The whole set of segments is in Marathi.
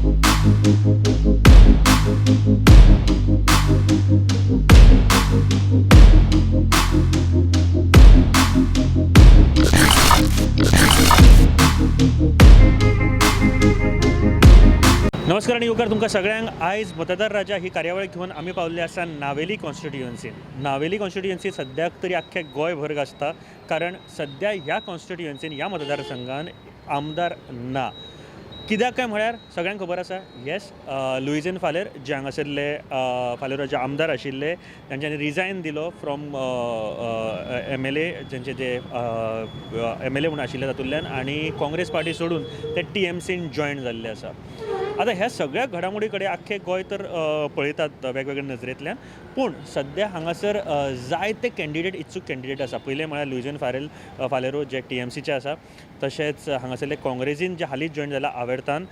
नमस्कार आणि युवकार तुमकां सगळ्यांक आयज मतदार राजा ही कार्यावळ घेऊन आम्ही पावल्ले आसा नावेली कॉन्स्टिट्युएन्सीन. नावेली कॉन्स्टिट्युएन्सी सद्याक तरी आख्खे गोंयभर गाजता, कारण सद्या ह्या कॉन्स्टिट्युएन्सीन ह्या मतदारसंघान आमदार ना. कित्याक काय म्हळ्यार सगळ्यांक खबर आसा, येस लुईझन फालेर जे हांगासरले फालेरो जे आमदार आशिल्ले तांच्यांनी रिजायन दिलो फ्रॉम MLA, जेंचे जे MLA म्हणून आशिल्ले तातूंतल्यान, आनी काँग्रेस पार्टी सोडून ते TMCन जॉयन जाल्ले आसा. आता ह्या सगळ्या घडामोडी कडेन आख्खे गोंय तर पळयतात वेगवेगळ्या नजरेंतल्यान, पूण सद्या हांगासर जायते कॅन्डिडेट इच्छूक कॅन्डिडेट आसा. पयलें म्हळ्यार लुईझन फालेरो जे TMCचे आसा, तशेंच हांगासरले काँग्रेसीन जे हालींच जॉयन जाला आवेर्तान,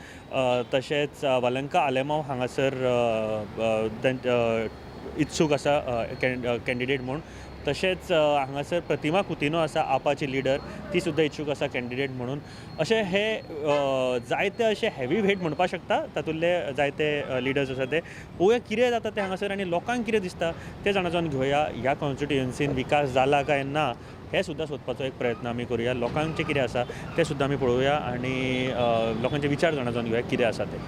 तशेंच वालंका आलेमांव हांगासर इच्छूक आसा कॅन्डिडेट म्हूण. तशेंच हांगासर प्रतिमा कुतिनो आसा आपाची लिडर, ती सुद्दां इच्छूक आसा कॅन्डिडेट म्हणून. अशे हे जायते अशे हेवी वेट म्हणपाक शकता, तातूंतले जायते लिडर्स आसा ते. पळोवया कितें जाता ते हांगासर आनी लोकांक कितें दिसता तें जाणाजोन घेवया. ह्या कॉन्स्टिट्युएन्सीन विकास जाला काय ना हें सुद्दां सोदपाचो एक प्रयत्न आमी करुया. लोकांचें कितें आसा तें सुद्दां आमी पळोवया आनी लोकांचे विचार जाणाजोन घेवया कितें आसा ते.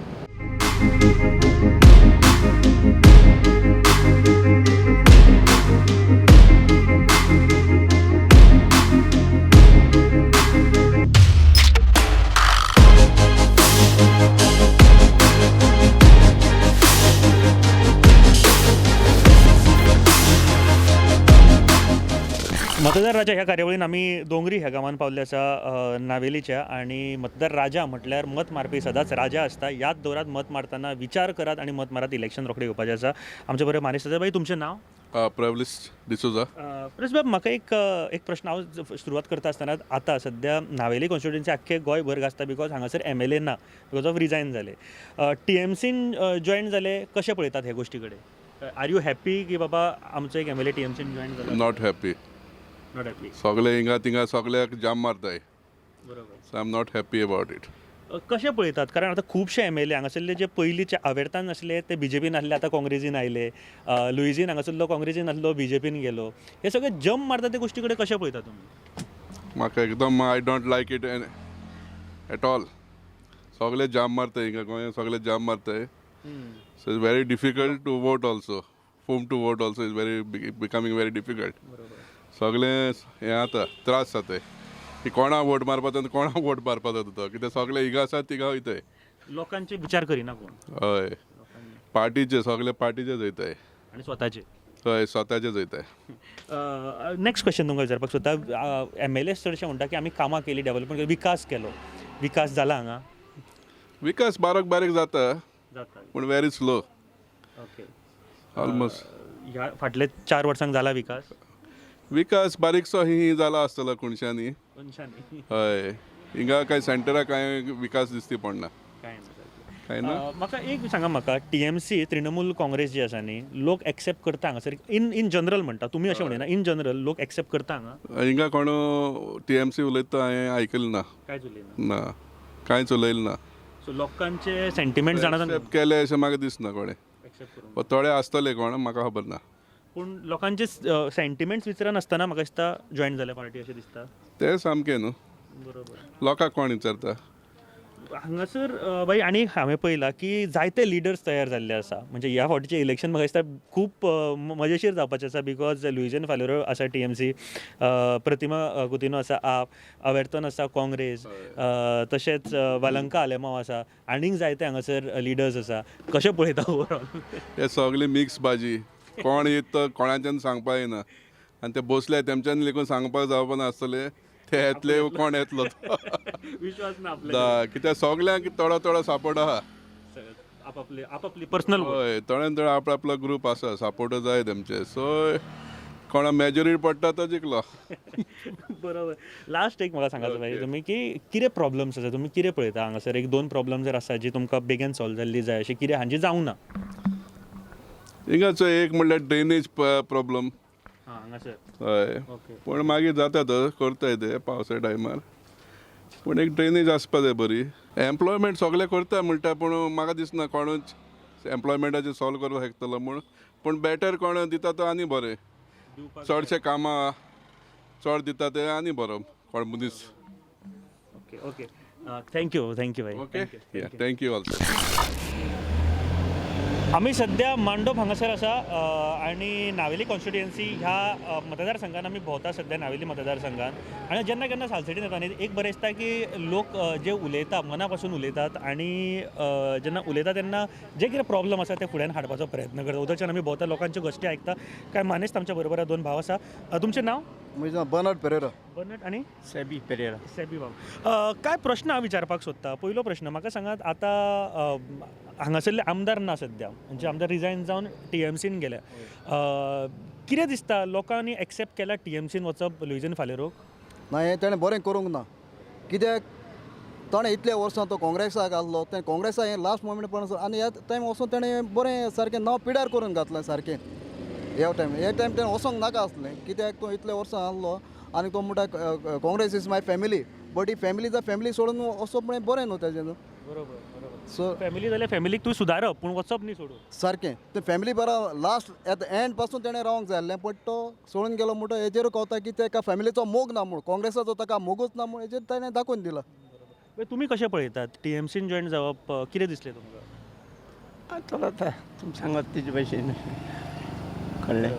मतदार राजा ह्या कार्यावळीन आमी दोंगरी ह्या गांवांत पावल्ले आसा नावेलीच्या. आनी मतदार राजा म्हटल्यार मत मारपी सदांच राजा आसता. याद दवरात, मत मारतना विचार करात आनी मत मारात. इलेक्शन रोखडें येवपाचें आसा. आमचे बरें मानेस्त भाई, तुमचें नांव? प्रवलिस डिसोजा. बाब, म्हाका एक प्रश्न हांव सुरवात करता आसतना, आतां सद्या नावेली कॉन्स्टिट्युएन्सी आख्खे गोंयभर गाजता बिकॉज हांगासर MLA ना, बिकॉज ऑफ रिजायन जाले. TMCन जॉयन जाले, कशें पळयतात हे गोश्टी कडेन? आर यू हॅपी की बाबा आमचो एक MLA TMCन जॉयन जाला? Not happy. Not happy. सगळे हिंगा तिंगा सगळ्याक जाम मारताय. बरोबर. So I am not happy about it. कशें पळयतात? कारण आतां खुबशे MLA हांगासरले जे पयलींचे आवेर्तान आसले ते BJPन आसले, आतां काँग्रेसीन आयले. लुईझीन हांगासरलो काँग्रेसीन आसलो, BJPन गेलो. हे सगळे जम मारता ते गोश्टी कडेन कशें पळयता तुमी? म्हाका एकदम I don't like it at all. सगळे जाम मारताय हिंगा गोंयांत, सगळे जाम मारताय. So it's very difficult to vote also. Whom to vote also is becoming very difficult. सगळे हें जाता, त्रास जाताय की कोणा वोट मारपाचो आनी कोणा वोट मारपाचो तो, कित्याक सगळे हिंगा आसात तिंगा वयताय. लोकांचे विचार करिना कोण. हय, पार्टीचे सगळे पार्टीचेच वयताय आनी स्वताचे. हय, स्वताचेच वयताय. नेक्स्ट क्वेश्चन तुमकां विचारपाक सोदता. MLA चडशे म्हणटा की आमी कामां केली, डेव्हलपमेंट केली, विकास केलो. विकास जाला हांगा? विकास बारीक बारीक जाता पूण व्हेरी स्लो. ओके. ऑलमोस्ट ह्या फाटले 4 वर्सांक जाला विकास बारीकसो ही जाला आसतलो कोणशांनी. हय, हिंगा काय सेंटराक कांय विकास दिसती पडना. काय ना. म्हाका एक सांगा, म्हाका TMC तृणमूल काँग्रेस जी आसा न्ही, लोक एक्सेप्ट करता हांगासर इन जनरल म्हणटा, तुमी अशें म्हणना, इन जनरल लोक एक्सेप्ट करता हांगा? हिंगा कोण TMC उलयता हांवें आयकलें ना. कांयच उलयना? ना, कांयच उलयलें ना. सो लोकांचे सेंटिमेंट जाणा एक्सेप्ट केले अशें म्हाका दिसना कोणें. एक्सेप्ट करून थोडे आसतले कोण, म्हाका खबर ना. पूण लोकांचे सेंटिमेंट्स विचारनासतना म्हाका दिसता जॉयन जाल्या पार्टी अशें दिसता. तें सामकें न्हू. बरोबर. लोकांक कोण विचारता? हांगासर बाई, आनी हांवें पळयलां की जायते लिडर्स तयार जाल्ले आसा. म्हणजे ह्या फावटीचें इलेक्शन म्हाका दिसता खूब मजेशीर जावपाचें आसा, बिकॉज लुईझन फालेरो आसा TMC, प्रतिमा कुतिनो आसा आवेर्तन आसा काँग्रेस, तशेंच वालंका आलेमांव आसा, आनीक जायते हांगासर लिडर्स आसा. कशें पळयता ओवरऑल? हे सगळी मिक्स भाजी. कोण येता कोणाच्यान सांगपा येना, आनी ते बसले तेमच्यान लेगून सांगपाक जावपा नासतले. ते येतले कोण येतलो विश्वास ना आपल्याक. कित्याक सगळ्यांक थोडो सपोर्ट आहा. आपापली पर्सनल. हय, थोड्यान थोडे आपलो ग्रूप आसा, सपोर्ट जाय तेमचे. सो कोणा मेजॉरिटी पडटा तो जिखलो. बरोबर. लास्ट एक म्हाका सांगात भाई, तुमी की कितें प्रॉब्लम्स आसा, तुमी कितें पळयता हांगासर? 1-2 प्रॉब्लम जर आसा जी तुमकां बेगीन सॉल्व जाल्ली जाय अशी, कितें हांजी जावंक ना? हिंगाचो एक म्हणल्यार ड्रेनेज प्रॉब्लम. हांगासर. हय, पूण मागीर जाता तो करताय ते पावसा टायमार. पूण एक ड्रेनेज आसपा जाय बरी. एम्प्लॉयमेंट सगळे करता म्हणटा पूण म्हाका दिसना कोणूच एम्प्लॉयमेंटाचें सॉल्व करूंक शकतलो म्हूण पूण बेटर कोण दिता तो आनी बरें चडशे कामां चड दिता ते आनी बरो कोण मनीस ओके ओके थँक्यू भाई ओके थँक्यू ऑल्सो आम्ही सध्या मांडोप हांगासर आसा आणि नावेली कॉन्स्टिट्युएन्सी ह्या मतदारसंघात आम्ही भोंवता सध्या नावेली मतदारसंघात आणि जेन्ना केन्ना सालसेटीन येता न्ही एक बरें दिसता की लोक जे उलयता मना पासून उलयतात आणि जेन्ना उलयता तेन्ना जे कितें प्रॉब्लम आसा ते फुड्यान हाडपाचो प्रयत्न करता उदरच्यान आमी भोंवता लोकांच्यो गोश्टी आयकता काय मानेस्त आमच्या बरोबर दोन भाव आसा तुमचें नांव म्हजें नांव बर्नार्ड पेरेरा. बर्नार्ड आणि सेबी पेरेरा. सेबी भाव काय प्रश्न हांव विचारपाक सोदता पयलो प्रश्न म्हाका सांगात आतां हांगासरले आमदार ना सध्या म्हणजे आमदार रिजायन जावन TMCन गेल्या कितें दिसता लोकांनी एक्सेप्ट केला TMCन वचप लुईजन फालेरोक ना हें तेणें बरें करूंक ना कित्याक ताणें इतल्या वर्सां तो काँग्रेसाक आसलो तें काँग्रेसा हें लास्ट मोमेंट पण आनी ह्या टायम वचून तेणें बरें सारकें नांव पिड्यार करून घातलें सारकें ह्या टायम तेणें वचोंक नाका आसलें कित्याक तो इतल्या वर्सां आसलो आनी तो म्हणटा Congress is my family but he family सोडून वचप म्हणल्यार बरें न्हू तेजें बरोबर सो फॅमिली जाल्यार फॅमिलीक तूं सुदारप पूण वचप न्ही सोडून सारकें तें फॅमिली बरो लास्ट एट द एंड पासून तेणें रावंक जाय आसलें बट तो सोडून गेलो म्हणटा हेजेर कळटा की तेका फॅमिलीचो मोग ना म्हूण काँग्रेसाचो ताका मोगूच ना म्हूण हेजेर ताणें दाखोवन दिला. तुमी कशें पळयतात TMCन जॉयन जावप कितें दिसलें तुमकां चलता तुमी सांगात तेजे भाशेन कळ्ळें.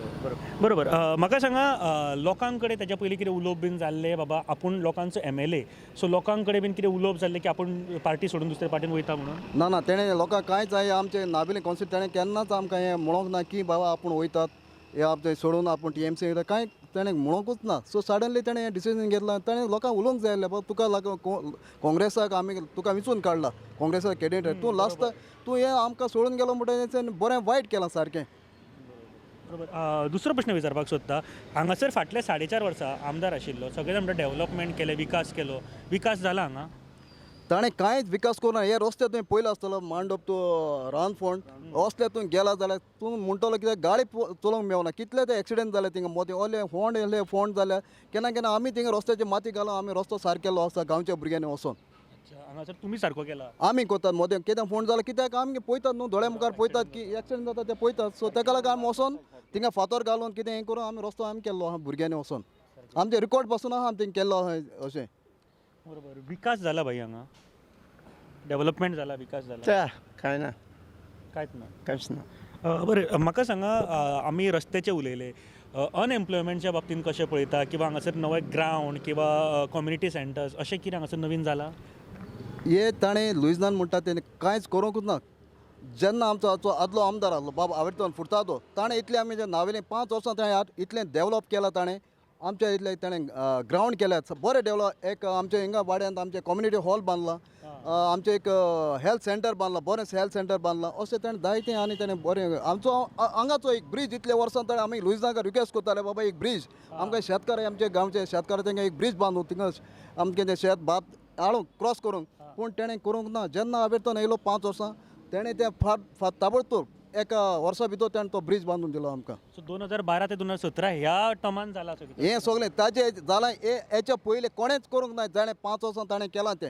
बरोबर म्हाका सांगा लोकां कडेन तेच्या पयलीं कितें उलोवप बीन जाल्लें बाबा आपूण लोकांचो MLA सो लोकां कडेन बीन कितें उलोवप जाल्लें की आपूण पार्टी सोडून दुसऱ्या पार्टीन वयता म्हणून ना तेणें लोकांक कांयच आमचे नाबिली कॉन्स्टिट्यूट ताणें केन्नाच आमकां हें म्हणोंक ना की बाबा आपूण वयतात हे आमचे सोडून आपूण TMC वयता कांय तेणें म्हणोंकूच ना सो सडनली तेणें हें डिसिजन घेतलां ताणें लोकांक उलोवंक जाय आसलें बाबा तुका लागून काँग्रेसाक आमी तुका विचून काडला काँग्रेसाक कॅन्डिडेट तूं लास्ट तूं हें आमकां सोडून गेलो म्हणटा बरें वायट केलां सारकें. बरोबर दुसरो प्रश्न विचारपाक सोदता हांगासर फाटले 4.5 वर्सां आमदार आशिल्लो सगळे म्हणटा डेव्हलपमेंट केलें विकास जाला हांगा ताणें कांयच विकास करूं ना हे रस्ते तुवें पयलो आसतलो मांडोप तूं रानफोंड असले तूं गेला जाल्यार तूं म्हणटलो कित्याक गाडी चलोवंक मेळना कितले ते एक्सिडेंट जाले थिंगा मोदे ओले फोंड जाल्या केन्ना आमी थिंगा रस्त्याची माती घालून आमी रस्तो सारको केलो आसा गांवच्या भुरग्यांनी वचोन हांगासर तुमी सारको केला आमी करतात मोदें कितें फोन जाल्यार कित्याक आमी पळयतात न्हू दोळे मुखार पळयतात की एक्सिडेंट जाता ते पळयतात सो ताका लागून आमी वचोन थिंगा फातर घालून कितें हें करून आमी रस्तो आमी केल्लो आहा भुरग्यांनी वचोन आमचे रिकॉर्ड पासून आहा आमी थिंगा केल्लो आहा अशें. बरोबर विकास जाला भाई हांगा डेव्हलपमेंट जाला विकास जाला त्या कांय ना कांयच ना कांयच ना. बरें म्हाका सांगा आमी रस्त्याचे उलयले अनएम्प्लॉयमेंटच्या बाबतींत कशें पळयता किंवा हांगासर नवे ग्रावंड किंवा कम्युनिटी सेंटर्स अशें कितें हांगासर नवीन जाला हे ताणें लुईजनान म्हणटा तेणें कांयच करूंकूच ना जेन्ना आमचो आदलो आमदार आसलो बाबा आवेडतो फुरता तो ताणें इतलें आमी जे नावेलें 5 वर्सां ताणें इतलें डेवलप केलां ताणें आमच्या इतलें ताणें ग्रावंड केल्यात बरें डेवलप एक आमच्या हिंगा वाड्यांत आमचे कम्युनिटी हॉल बांदला आमचे एक हेल्थ सेंटर बांदला बरें हेल्थ सेंटर बांदला अशें ताणें जायतें आनी ताणें बरें आमचो हांगाचो एक ब्रीज इतल्या वर्सां ताणें आमी लुईजनाका रिक्वेस्ट करताले बाबा एक ब्रीज आमकां शेतकार आमचे गांवचे शेतकार तांकां एक ब्रीज बांदूं थिंगा आमचें तें शेत भात हाडूंक क्रॉस करूंक पूण तेणें करूंक ना जेन्ना आवेडतो येयलो 5 वर्सां तेणें तें ताबडतोब एका वर्सा भितर ताणें तो ब्रीज बांदून दिलो आमकां. सो 2012 ते 2017 ह्या टर्मान जाला सगळें हें सगलें ताजें जालां हेच्या पयलीं कोणेंच करूंक ना जाणें 5 वर्सां ताणें केलां तें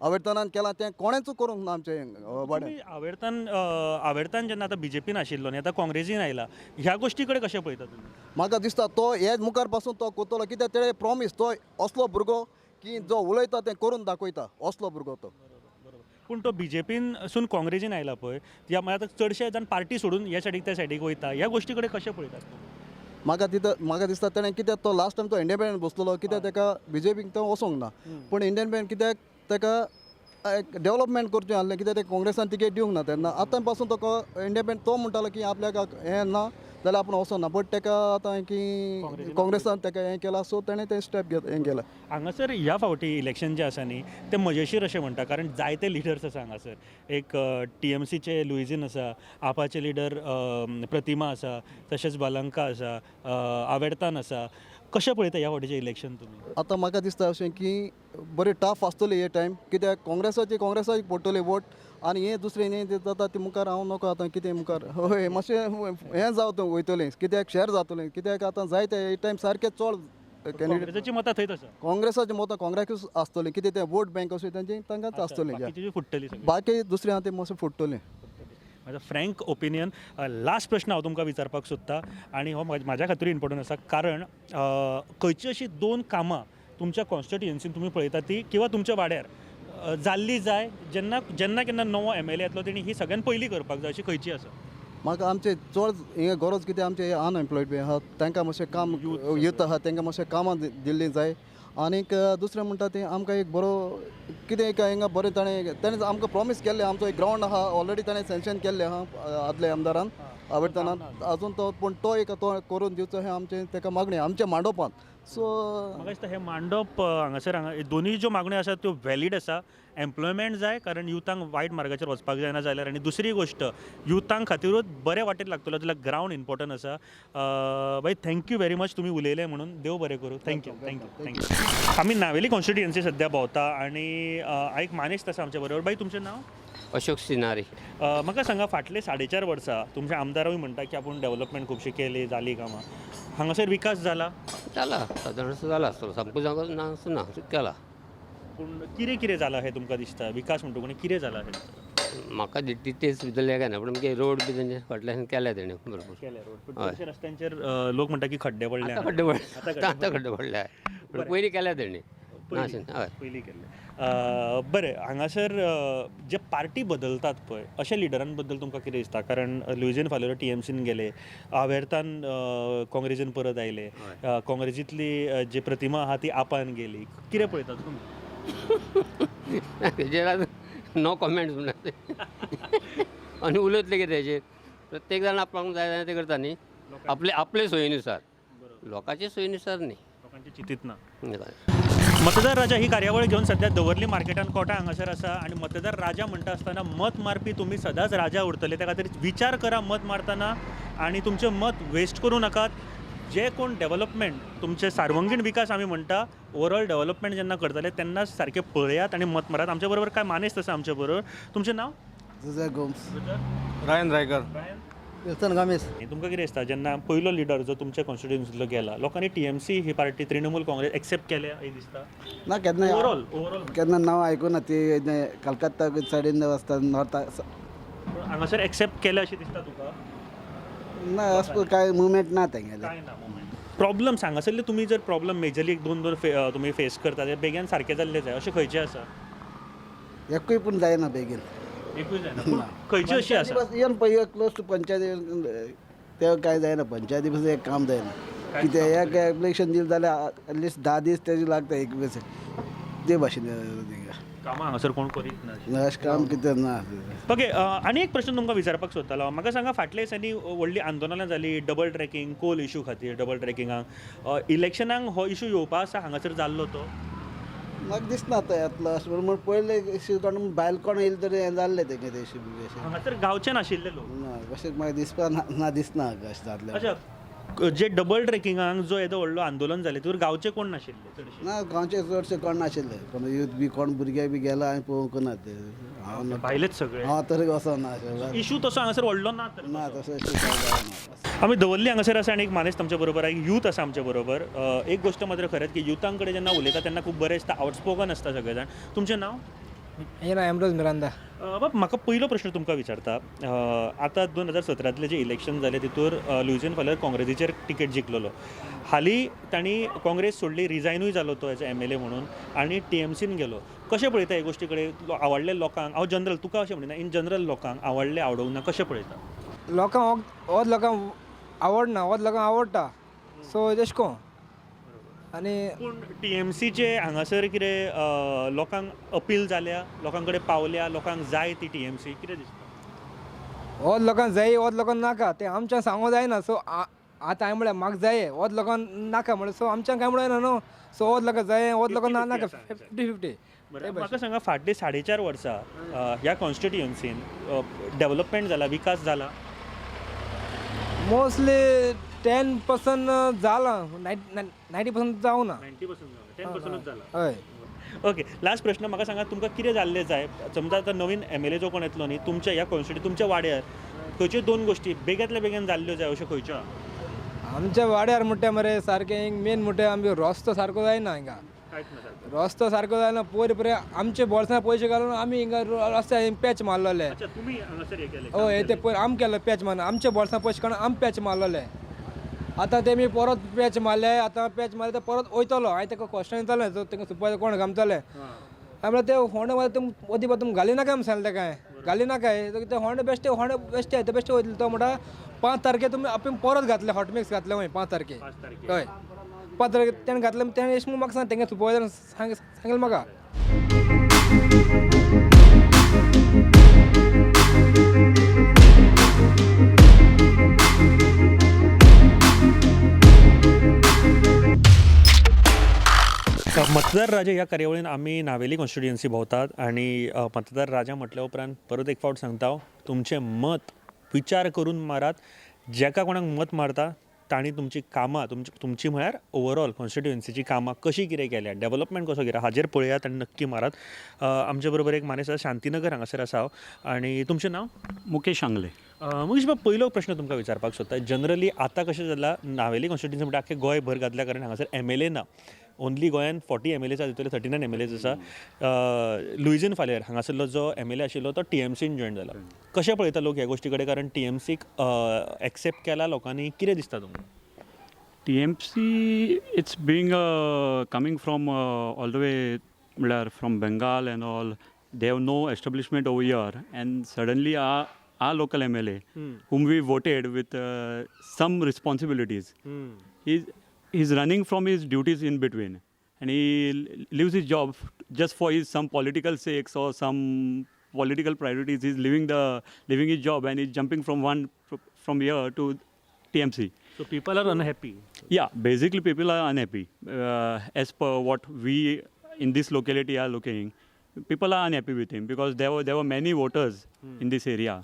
आवेडतानान केलां तें कोणेंच करूंक ना आमचे वाड्यान. आवेडतान जेन्ना आतां BJPन आशिल्लो न्ही आतां काँग्रेसीन आयला ह्या गोश्टी कडेन कशें पळयता तुमी म्हाका दिसता तो हे मुखार पासून तो करतलो कित्याक तेणें प्रॉमीस तो असलो भुरगो की जो उलयता तें करून दाखयता असलो भुरगो तो. पूण तो BJPनसून काँग्रेसीन आयला पळय ह्या आतां चडशे जाण पार्टी सोडून ह्या सायडीक त्या सायडीक वयता ह्या गोश्टी कडेन कशें पळयतात म्हाका दिसता तेणें कित्याक तो लास्ट टायम तो इंडिपेंडंट बसलो कित्याक ताका BJPक तो वचोंक ना पूण इंडिपेंडंट कित्याक ताका डेवलपमेंट करचें आसलें कित्याक ते काँग्रेसान तिकेट दिवंक ना तेन्ना आतां पासून तो इंडिपेंडंट तो म्हणटालो की आपल्याक हें ना जाल्यार आपूण वचोना बट ताका आतां की काँग्रेसान ताका हें केलां सो तेणें तें स्टेप हें केलां. हांगासर ह्या फावटी इलेक्शन जें आसा न्ही तें मजेशीर अशें म्हणटा कारण जायते लिडर्स आसा हांगासर एक TMCचे लुईजीन आसा आपाचे लिडर प्रतिमा आसा तशेंच बालंका आसा आवेडतान आसा कशें पळयता ह्या फावटीचें इलेक्शन तुमी आतां म्हाका दिसता अशें की बरी टफ आसतली हे टायम कित्याक काँग्रेसाची पडटली वोट आनी हें दुसरें हें जाता ती मुखार हांव नको आतां कितें मुखार हय मातशें हें जावं वयतलें कित्याक शेअर जातलें कित्याक आतां जायते हे टायम सारकें चड कॅन्डिडेट काँग्रेसाची मतां थंय आसा काँग्रेसाचे मतां काँग्रेस आसतलें कितें तें वोट बँक अशें तेंची तांकांच आसतलें बाकीची फुट्टली सगळी बाकी दुसरें आहा तें मातशें फुट्टलें माझं फ्रँक ओपिनियन लास्ट प्रश्न हांव तुमकां विचारपाक सोदतां आनी हो म्हाज्या खातीर इम्पॉर्टंट आसा कारण खंयची अशी 2 कामां तुमच्या कॉन्स्टिट्युएन्सीन तुमी पळयता ती किंवा तुमच्या वाड्यार जाल्ली जाय जेन्ना जेन्ना केन्ना नवो MLA येतलो तेणी ही सगळ्यान पयलीं करपाक जाय अशी खंयची आसा म्हाका आमचे चड हें गरज कितें आमचे अनएम्प्लॉयड बी आहा तांकां मातशें काम यूथ आहा तांकां मातशें कामां दिल्लीं जाय आनीक दुसरें म्हणटा तें आमकां एक बरो कितें एक हिंगा बरें ताणें आमकां प्रॉमीस केल्लें आमचो एक ग्रावंड आहा ऑलरेडी ताणें सँक्शन केल्लें आहा आदल्या आमदारान आवडटनात अजून तो पूण तो एक तो करून दिवचो हें आमचें ताका मागणी आमच्या मांडोवपान सो म्हाका दिसता हे मांडप हांगासर दोनूय ज्यो मागण्यो आसा त्यो व्हॅलीड आसा एम्प्लॉयमेंट जाय कारण युथांक वायट मार्गाचेर वचपाक जायना जाल्यार आनी दुसरी गोश्ट युथांक खातीरूच बरे वाटेर लागतलो जाल्यार ग्रावंड इम्पॉर्टंट आसा भाई थँक्यू व्हेरी मच तुमी उलयलें म्हणून देव बरें करूं थँक्यू आमी नावेली कॉन्स्टिट्युएन्सी सद्या भोंवता आनी एक मानेस्त आसा आमच्या बरोबर बाई तुमचें नांव अशोक सिनारी म्हाका सांगा फाटले 4.5 वर्सां तुमच्या आमदारूय म्हणटा की आपूण डेव्हलपमेंट खुबशी केली जाली कामां हांगासर विकास जाला जाला सादारण जाला आसतलो सामको जागो ना केला पूण कितें कितें जालां हें तुमकां दिसता विकास म्हणटा कोणी कितें जालां हें म्हाका डिटेल्स भितर काय ना पूण आमगे रोड बी तेंचे फाटल्यान केल्या तेणें भरपूर केले रोड पण चडशे रस्त्यांचेर लोक म्हणटा की खड्डे पडले आतां खड्डे पडले आतां खड्डे पडले पूण पयलीं केल्या तेणें हय पयलीं केल्ले बरें हांगासर जे पार्टी बदलतात पळय अशा लिडरां बद्दल तुमकां कितें दिसता कारण लुईजन फालेरो TMCन गेले आवेर्तान काँग्रेसीन परत आयले काँग्रेसींतली जी प्रतिमा आहा ती आपान गेली कितें पळयतात तुमी तेजेर नो कमेंट्स म्हणटा आनी उलयतले कितें तेजेर प्रत्येक जाण आपणाक जाय जाय ते करता न्ही आपले सोयीनुसार लोकांचे सोयीनुसार न्ही लोकांची चिंतीत ना मतदार राजा ही कार्यावळ घेऊन सध्या दवर्ली मार्केटान कोटा हांगासर आसा आणि मतदार राजा म्हणटा आसतना मत मारपी तुम्ही सदांच राजा उरतले त्या खातीर विचार करा मत मारतना आणि तुमचें मत वेस्ट करूं नाकात जे कोण डेव्हलपमेंट तुमचे सार्वंगीण विकास आमी म्हणटा ओवरऑल डेव्हलपमेंट जेन्ना करतले तेन्नाच सारखे पळयात आणि मत मारात आमच्या बरोबर काय मानेस्त आसा आमच्या बरोबर तुमचें नांव जुझे गोम्स रायन रायकर विल्सन गामेस तुमकां कितें दिसता जेन्ना पयलो लिडर जो तुमच्या कॉन्स्टिट्युएन्सींतलो गेला लोकांनी TMC ही पार्टी तृणमूल काँग्रेस एक्सेप्ट केल्या हे दिसता ना केन्ना ओवरऑल केन्ना नांव आयकूं ना ती कलकत्ता सायडीन वचता नॉर्थ हांगासर एक्सेप्ट केल्या अशें दिसता तुका ना असो कांय मुवमेंट ना तेंगेले काय ना प्रॉब्लम हांगासरले तुमी जर प्रॉब्लम मेजरली एक दोन तुमी फेस करता ते बेगीन सारके जाल्ले जाय अशें खंयचे आसा एकूय पूण जायना बेगीन एकूय जायना पूण खंयची अशी आसा इवन पळय क्लोज टू पंचायती ते कांय जायना पंचायती पासून एक काम जायना कितें एक एप्लिकेशन दिलें जाल्यार एटलिस्ट 10 दीस तेजे लागता एक दीस ते भाशेन कामां हांगासर कोण करीत ना अशें काम कितें ना ओके आनी एक प्रश्न तुमकां विचारपाक सोदतालो म्हाका सांगा फाटल्या दिसांनी व्हडली आंदोलनां जाली डबल ट्रॅकिंग कोल इशू खातीर डबल ट्रॅकिंगाक इलेक्शनाक हो इशू येवपा आसा हांगासर जाल्लो तो म्हाका दिसना आतां येतलो अशें म्हणून पयले इश्यू कोण भायल कोण येयले तरी हें जाल्लें तें ते इश्यू बी अशें हांगासर गांवचे नाशिल्ले लोक ना अशें म्हाका दिसपा ना दिसना अशें जातलें अच्छा जे डबल ट्रॅकिंगाक जो येदो व्हडलो आंदोलन जालें तातूंत गांवचे कोण नाशिल्ले चडशे ना गांवचे चडशे कोण नाशिल्ले कोण यूथ बी कोण भुरगे बी गेला आनी पळोवंक ना ते भायलेच सगळे हांव तरी वचोना अशें इशू तसो हांगासर व्हडलो ना तर ना तसो इश्यू कांय जायना आमी दवरली हांगासर आसा आनी एक मानेस्त आमच्या बरोबर एक यूथ आसा आमच्या बरोबर एक गोश्ट मात्र खरेंच की युथां कडेन जेन्ना उलयता तेन्ना खूब बरें दिसता आउटस्पोकन आसता सगळे जाण तुमचें नांव हे ना एमरोज मिरांदा बाब म्हाका पयलो प्रश्न तुमकां विचारता आतां 2017तले जे इलेक्शन जालें तितूर लुईजन फालेर काँग्रेसीचेर टिकेट जिखलेलो हालीं तांणी काँग्रेस सोडली रिजायनूय जालो तो एज MLA म्हणून आनी TMCन गेलो कशें पळयता हे गोश्टी कडेन आवडले लोकांक हांव जनरल तुका अशें म्हणना इन जनरल लोकांक आवडले आवडूंक ना कशें पळयता लोकांक होच लोकांक आवडना होच लोकांक आवडटा सो तेश को आनी पूण TMCचे हांगासर कितें लोकांक अपील जाल्या लोकां कडेन पावल्या लोकांक जाय ती TMC कितें दिसता होच लोकांक जाय होच लोकांक नाका ते आमच्यान सांगूं जायना सो आतां हांवें म्हळ्यार म्हाका जाय होच लोकांक नाका म्हळ्यार सो आमच्यान कांय म्हणना न्हू सो होच लोकांक जाय होच लोकांक नाका 50-50 बरें म्हाका सांगा फाटलीं 4.5 वर्सां ह्या कॉन्स्टिट्युएन्सीन डेव्हलपमेंट जाला विकास जाला मोस्टली 10% जाला 90% जावं ना 10% जाला हय ओके लास्ट प्रश्न म्हाका सांगा तुमकां कितें जाल्लें जाय समजा आतां नवीन MLA जो कोण येतलो न्ही तुमच्या ह्या कॉन्स्टिट्युएन्सी तुमच्या वाड्यार खंयच्यो 2 गोश्टी बेगेंतल्या बेगीन जाल्ल्यो जाय अश्यो खंयच्यो आमच्या वाड्यार म्हणटा मरे सारकें मेन म्हणटा आमचो रस्तो सारको जायना हिंगा रस्तो सारको जायना पयर परे आमचे बोल्सां पयशे घालून आमी हिंगा रस्त्यार पॅच मारलोले अच्छा तुम्ही हांगासर हे केले हय ते पयर आमी केले पॅच मारून आमच्या बोल्सां पयशे काडून आमी पॅच मारलोले आतां तेमी परत पॅच मारले आतां पॅच मारले ते परत वयतलो हांवें ताका क्वेश्चन विचारलें सो तांकां सुपारी कोण घामतले आमळे ते होंड मागीर तुम वदी तुम घाली नाका म्हूण सांगलें काय घाली नाकाय ते होंड बेश्टे ते बेश्टे वयतले तो म्हणटा 5 तारखे तुमी आपण परत घातले हॉट मिक्स घातले वय 5 तारखे हय 5 तारखे तेणें घातलें तेणें अशें म्हाका सांग तेंगे सुपरवायजर सांगलें म्हाका मतदार राजा ह्या कार्यावळीन आमी नावेली कॉन्स्टिट्युएन्सी भोंवतात आणि मतदार राजा म्हटल्या उपरांत परत एक फावट सांगता हांव, तुमचें मत विचार करून मारात. जेका कोणाक मत मारता तांणी तुमची कामां तुमची म्हळ्यार ओवरऑल कॉन्स्टिट्युएन्सीची कामां कशी कितें केल्या डेव्हलपमेंट कसो केला हाजेर पळयात आनी नक्की मारात. आमचे बरोबर एक मानेस आसा शांतीनगर हांगासर आसा हांव आनी तुमचें नांव? मुकेश आंगले. मुकेश बाब पयलो प्रश्न तुमकां विचारपाक सोदता. जनरली आतां कशें जाला नावेली कॉन्स्टिट्युएन्सी म्हणटा आख्खें गोंय भर घातल्या कारण हांगासर MLA ना. ओन्ली गोंयान 40 MLAs आसा तितूंतले 39 MLAs आसा. लुईजीन फालेर हांगासरलो जो MLA आशिल्लो तो TMCन जॉयन जाला. कशें पळयता लोक ह्या गोश्टी कडेन कारण TMCक एक्सेप्ट केला लोकांनी कितें दिसता तुमकां? TMC it's being coming from all the way म्हळ्यार from Bengal and all. They have no establishment over here and suddenly our local MLA whom we voted with some responsibilities. He's running from his duties in between and he leaves his job just for some political sakes or some political priorities. He's leaving his job and he's jumping from here to TMC. So people are unhappy. Yeah, basically people are unhappy. As per what we in this locality are looking, people are unhappy with him because there were many voters in this area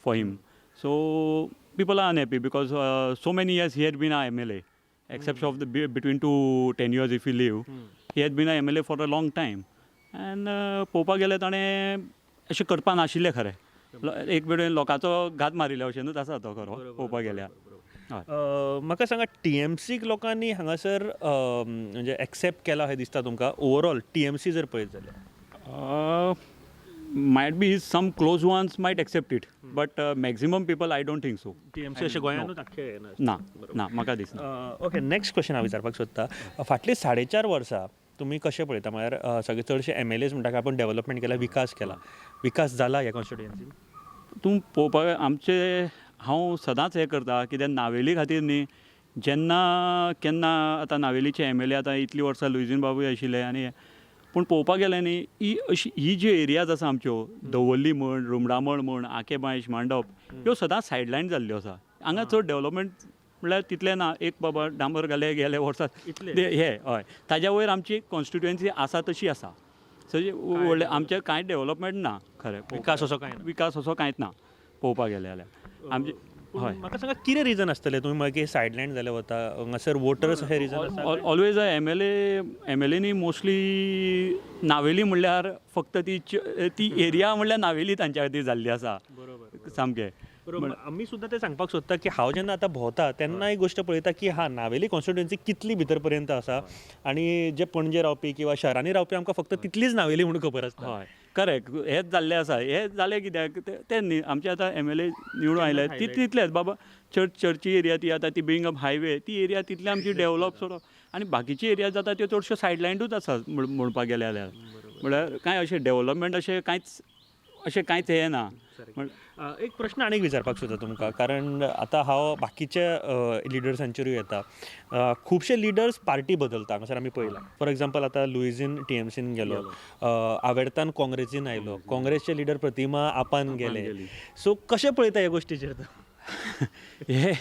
for him. So people are unhappy because so many years he had been our MLA. Except of between 2 tenures if you leave, he had been a MLA for a long time. And पळोवपाक गेल्यार ताणें अशें करपा नाशिल्लें खरें. एक वेळेन लोकांचो घात मारिल्लो अशेंच आसा तो खरो पळोवपाक गेल्यार. म्हाका सांगा TMCक लोकांनी हांगासर म्हणजे एक्सेप्ट केला हें दिसता तुमकां ओवरऑल TMC जर पळयत जाल्यार? Might be some close ones might accept it, but maximum people I don't think so. TMC अशें गोंयानूच आख्खे ना म्हाका दिसना. ओके नेक्स्ट क्वेश्चन हांव विचारपाक सोदता. फाटली 4.5 वर्सां तुमी कशें पळयता म्हळ्यार सगळे चडशे MLAs म्हणटा की आपण डेव्हलपमेंट केला विकास जाला ह्या कॉन्स्टिट्युएन्सीन? तूं पळोवपाक आमचे हांव सदांच हें करता कित्याक नावेली खातीर न्ही जेन्ना केन्ना आतां नावेलीचे MLA आतां इतलीं वर्सां लुईजीन बाबूय आशिल्ले आनी पूण पळोवपाक गेल्यार न्ही ही ज्यो एरियाज आसा आमच्यो दवर्ली म्हण रुमडामण म्हण आकेबांय मांडप ह्यो सदांच सायडलायन जाल्ल्यो आसा. हांगा चड डेव्हलपमेंट म्हळ्यार तितलें ना. एक बाबा डांबर घाले गेले वर्सात हे हय ताज्या वयर आमची कॉन्स्टिट्युएन्सी आसा तशी आसा. सो व्हडलें आमचें कांय डेव्हलपमेंट ना खरें. विकास असो कांयच ना पळोवपाक गेले जाल्यार आमचे. हय म्हाका सांगा कितें रिजन आसतलें तुमी मागीर सायडलायन जाले वता हांगासर वोटर्स अशें रिजन आसा? ऑलवेज MLAनी मोस्टली नावेली म्हणल्यार फक्त ती एरिया म्हणल्यार नावेली तांच्या खातीर जाल्ली आसा सामकें. बरोबर. आमी सुद्दां तें सांगपाक सोदता की हांव जेन्ना आतां भोंवता तेन्ना एक गोश्ट पळयता की नावेली कॉन्स्टिट्युएन्सी कितली भितर पर्यंत आसा आनी जे पणजे रावपी किंवा शहरांनी रावपी आमकां फक्त तितलीच नावेली म्हणून खबर आसता. हय करेक्ट हेंच जाल्लें आसा. हें जालें कित्याक ते न्ही आमचे आतां MLA निवडून आयले तितलेंच बाबा चर्ची एरिया ती आतां ती बिंग अप हायवे ती एरिया तितली आमची डेव्हलप सोडो आनी बाकीची एरिया जाता त्यो चडश्यो सायडलायनूच आसा म्हणपाक गेले जाल्यार. म्हळ्यार कांय अशें डेव्हलपमेंट अशें कांयच हें ना. एक प्रश्न आनीक विचारपाक सोदता तुमकां कारण आतां हांव बाकीच्या लिडर्सांचेरूय येता. खुबशे लिडर्स पार्टी बदलता हांगासर आमी पळयलां. फॉर एग्जांपल आतां लुईजीन TMCन गेलो, आवेर्तान काँग्रेसीन आयलो, काँग्रेसचे लिडर प्रतिमा आपान गेले. सो कशें पळयता ह्या गोश्टीचेर? हे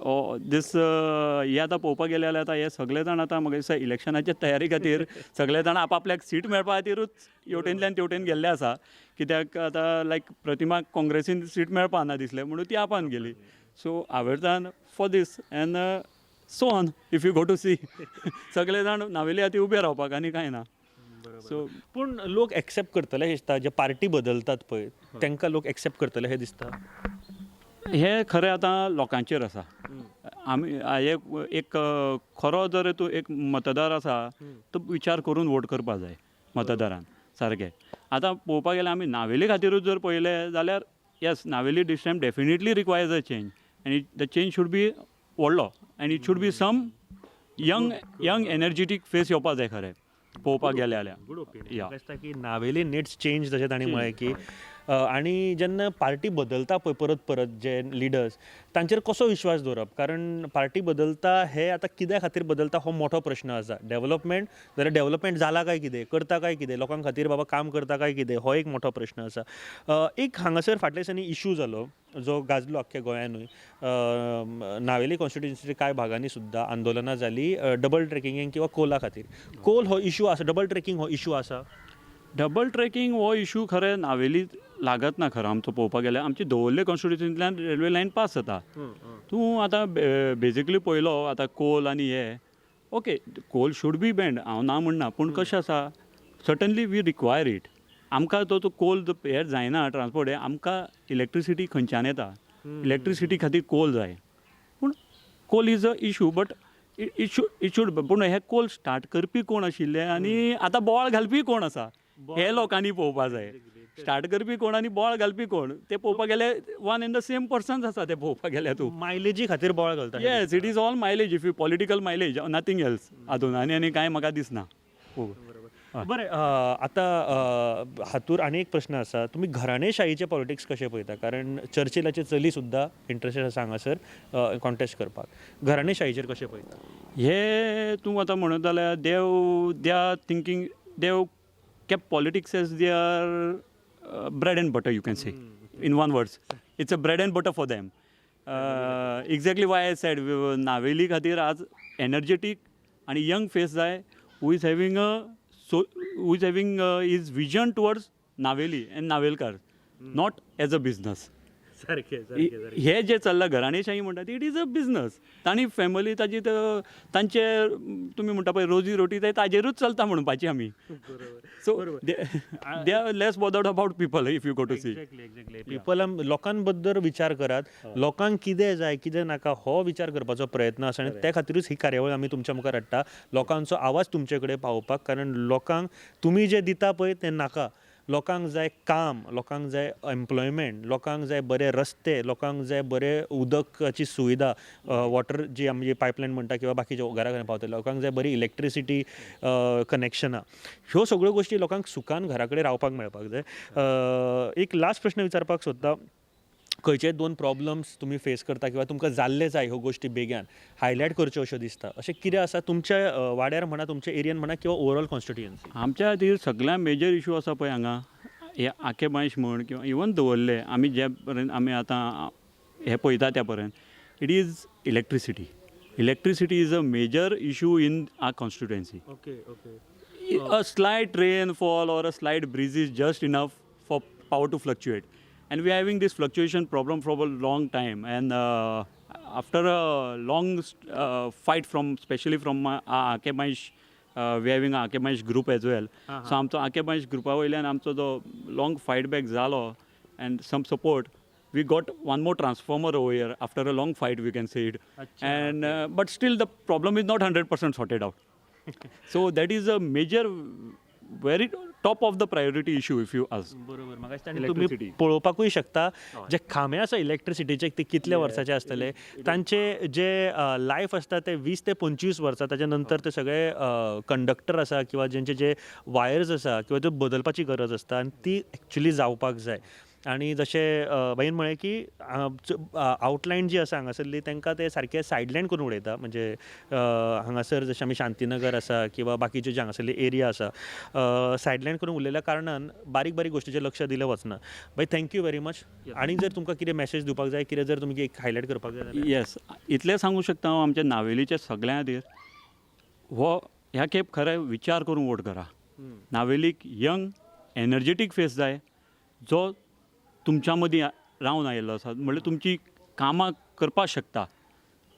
हे आतां पळोवपाक गेले जाल्यार आतां हे सगळे जाण आतां म्हाका दिसता इलेक्शनाच्या तयारी खातीर सगळे जाण आपल्याक सीट मेळपा खातीरूच हेवटेनल्यान तेवटेन गेल्ले आसा. कित्याक आतां लायक प्रतिमाक काँग्रेसीन सीट मेळपा ना दिसलें म्हणून ती आपान गेली. So Avertano for this and so on if you go to see सगळे जाण नावेली खातीर उबे रावपाक आनी कांय ना. सो पूण लोक एक्सेप्ट करतले हे दिसता जे पार्टी बदलतात पळय तांकां लोक एक्सेप्ट करतले हे दिसता? हे खरें आतां लोकांचेर आसा. आमी एक खरो जर तूं एक मतदार आसा तो विचार करून वोट करपा जाय मतदारान सारकें. आतां पळोवपाक गेल्यार आमी नावेली खातीरूच जर पळयलें जाल्यार yes Navelim district definitely requires a change and the change should be व्हडलो and it should be some young energetic face येवपा जाय खरें पळोवपाक गेले जाल्यार. गुड ओपिनियन या म्हाका दिसता की नावेली नीड्स चेंज जशें तांणी म्हळें की आनी जेन्ना पार्टी बदलता पळय परत परत जे लिडर्स तांचेर कसो विश्वास दवरप कारण पार्टी बदलता हे आतां कित्या खातीर बदलता हो मोठो प्रश्न आसा. डेव्हलपमेंट जाल्यार डेव्हलपमेंट जाला काय कितें करता काय कितें लोकां खातीर बाबा काम करता काय कितें हो एक मोठो प्रश्न आसा. एक हांगासर फाटल्या दिसांनी इशू जालो जो गाजलो आख्ख्या गोंयानूय नावेली कॉन्स्टिट्युएन्सीच्या कांय भागांनी सुद्दां आंदोलनां जाली डबल ट्रेकिंग किंवा कोला खातीर. कोल हो इशू आसा डबल ट्रेकिंग हो इशू आसा. डबल ट्रेकिंग हो इशू खरें नावेली लागत ना खरो आमचो पळोवपाक गेल्यार आमची दवर्ले कॉन्स्टिट्युएन्सींतल्यान रेल्वे लायन पास जाता. तूं आतां बेजिकली पळयलो आतां कोल आनी हे okay coal should be banned हांव ना म्हणना पूण कशें आसा सर्टनली वी रिक्वायर इट. आमकां तो कोल हें जायना ट्रान्सपोर्ट हे आमकां इलेक्ट्रिसिटी खंयच्यान येता इलेक्ट्रिसिटी खातीर कोल जाय पूण coal is a issue but it should पूण हे कोल स्टार्ट करपी कोण आशिल्ले आनी आतां बोवाळ घालपी कोण आसा हे लोकांनी पळोवपा जाय. स्टार्ट करपी कोण आनी बोवाळ घालपी कोण ते पळोवपाक गेल्यार one in the same persons आसा ते पळोवपाक गेल्यार तूं. मायलेजी खातीर बोवाळ घालता. Yes it is all mileage if you political mileage nothing else हातून आनी कांय म्हाका दिसना. बरें आतां हातूर आनी एक प्रश्न आसा तुमी घराणेशाहीचे पॉलिटिक्स कशें पळयता कारण चर्चिलाची चली सुद्दां इंट्रस्टेड आसा हांगासर कॉन्टेस्ट करपाक घराणेशाहीचेर कशें पळयता. हे तूं आतां म्हणत जाल्यार they are thinking they've kept politics as their bread and butter, you can say, in one words. It's a bread and butter for them. Exactly why I said Naveli Khatir as energetic and young face guy who is having his vision towards Naveli and Navelkar, not as a business. हे जे चल्लां घराणेशाही म्हणटा ती इट इज अ बिजनस. तांणी फॅमिली तांचे तुमी म्हणटा पळय रोजी रोटी ताजेरूच चलता म्हणपाची आमी. So they are less bothered about people if you go to see. People लोकां बद्दल विचार करात लोकांक कितें जाय कितें नाका हो विचार करपाचो प्रयत्न आसा आनी त्या खातीरूच ही कार्यावळ आमी तुमच्या मुखार हाडटा लोकांचो आवाज तुमचे कडेन पावोवपाक कारण लोकांक तुमी जे दिता पळय तें नाका. लोकांक जाय काम लोकांक जाय एम्प्लॉयमेंट लोकांक जाय बरे रस्ते लोकांक जाय बरे उदकाची सुविधा वॉटर जी आमी पायपलायन म्हणटा किंवा बाकीच्या घरा घरा पावता लोकांक जाय बरी इलेक्ट्रिसिटी कनेक्शनां ह्यो सगळ्यो गोश्टी लोकांक सुखान घरा कडेन रावपाक मेळपाक जाय. एक लास्ट प्रश्न विचारपाक सोदता खंयचे दोन प्रॉब्लम्स तुमी फेस करता किंवा तुमकां जाल्ले जाय ह्यो गोश्टी बेग्यान हायलायट करच्यो अश्यो दिसता अशें कितें आसा तुमच्या वाड्यार म्हणा तुमच्या एरियन म्हणा किंवा ओवरऑल कॉन्स्टिट्युएन्सी. आमच्या खातीर सगळ्यां मेजर इशू आसा पळय हांगा हे आखे बांयश म्हण किंवा इवन दवरले आमी जे पर्यंत आमी आतां हे पळयता त्या पर्यंत it is electricity. Electricity is a major issue in our constituency. A slight rainfall or a slight breeze is just enough for power to fluctuate. And we are having this fluctuation problem for a long time. And after a long fight especially from Akebaish, we are having a Akebaish group as well. So आमचो Akebaish groupa वयल्यान आमचो जो long fight back जालो and some support, we got one more transformer over here after a long fight, we can say it. And but still the problem is not 100% sorted out. So that is a major, very top of the priority issue if you ask. बरोबर म्हाका तुम्ही पळोवपाकूय शकता जे खांबे आसा इलेक्ट्रिसिटीचे ते कितले वर्साचे आसतले तांचे जे लायफ आसता ते 20 ते 25 वर्सां ताच्या नंतर ते सगळे कंडक्टर आसा किंवा जेंचे जे वायर्स आसा किंवा त्यो बदलपाची गरज आसता आनी ती एक्चुली जावपाक जाय. आनी जशें बाईन म्हळें की आवटलायन जी आसा हांगासरली तांकां ते सारके सायडलायन करून उडयता म्हणजे हांगासर जशें आमी शांतीनगर आसा किंवा बाकीचे जे हांगासरले एरिया आसा सायडलायन करून उरलेल्या कारणान बारीक बारीक गोश्टीचेर लक्ष दिलें वचना. Bye thank you very much. आनी जर तुमकां कितें मॅसेज दिवपाक जाय कितें जर तुमी एक हायलायट करपाक जाय. येस इतलें सांगू शकता हांव आमच्या नावेलीच्या सगळ्यां खातीर हो ह्या खेप खरें विचार करून वोट करा. नावेलीक यंग एनर्जेटीक फेस जाय जो तुमच्या मदीं रावन आयिल्लो आसा म्हणल्यार तुमची कामां करपाक शकता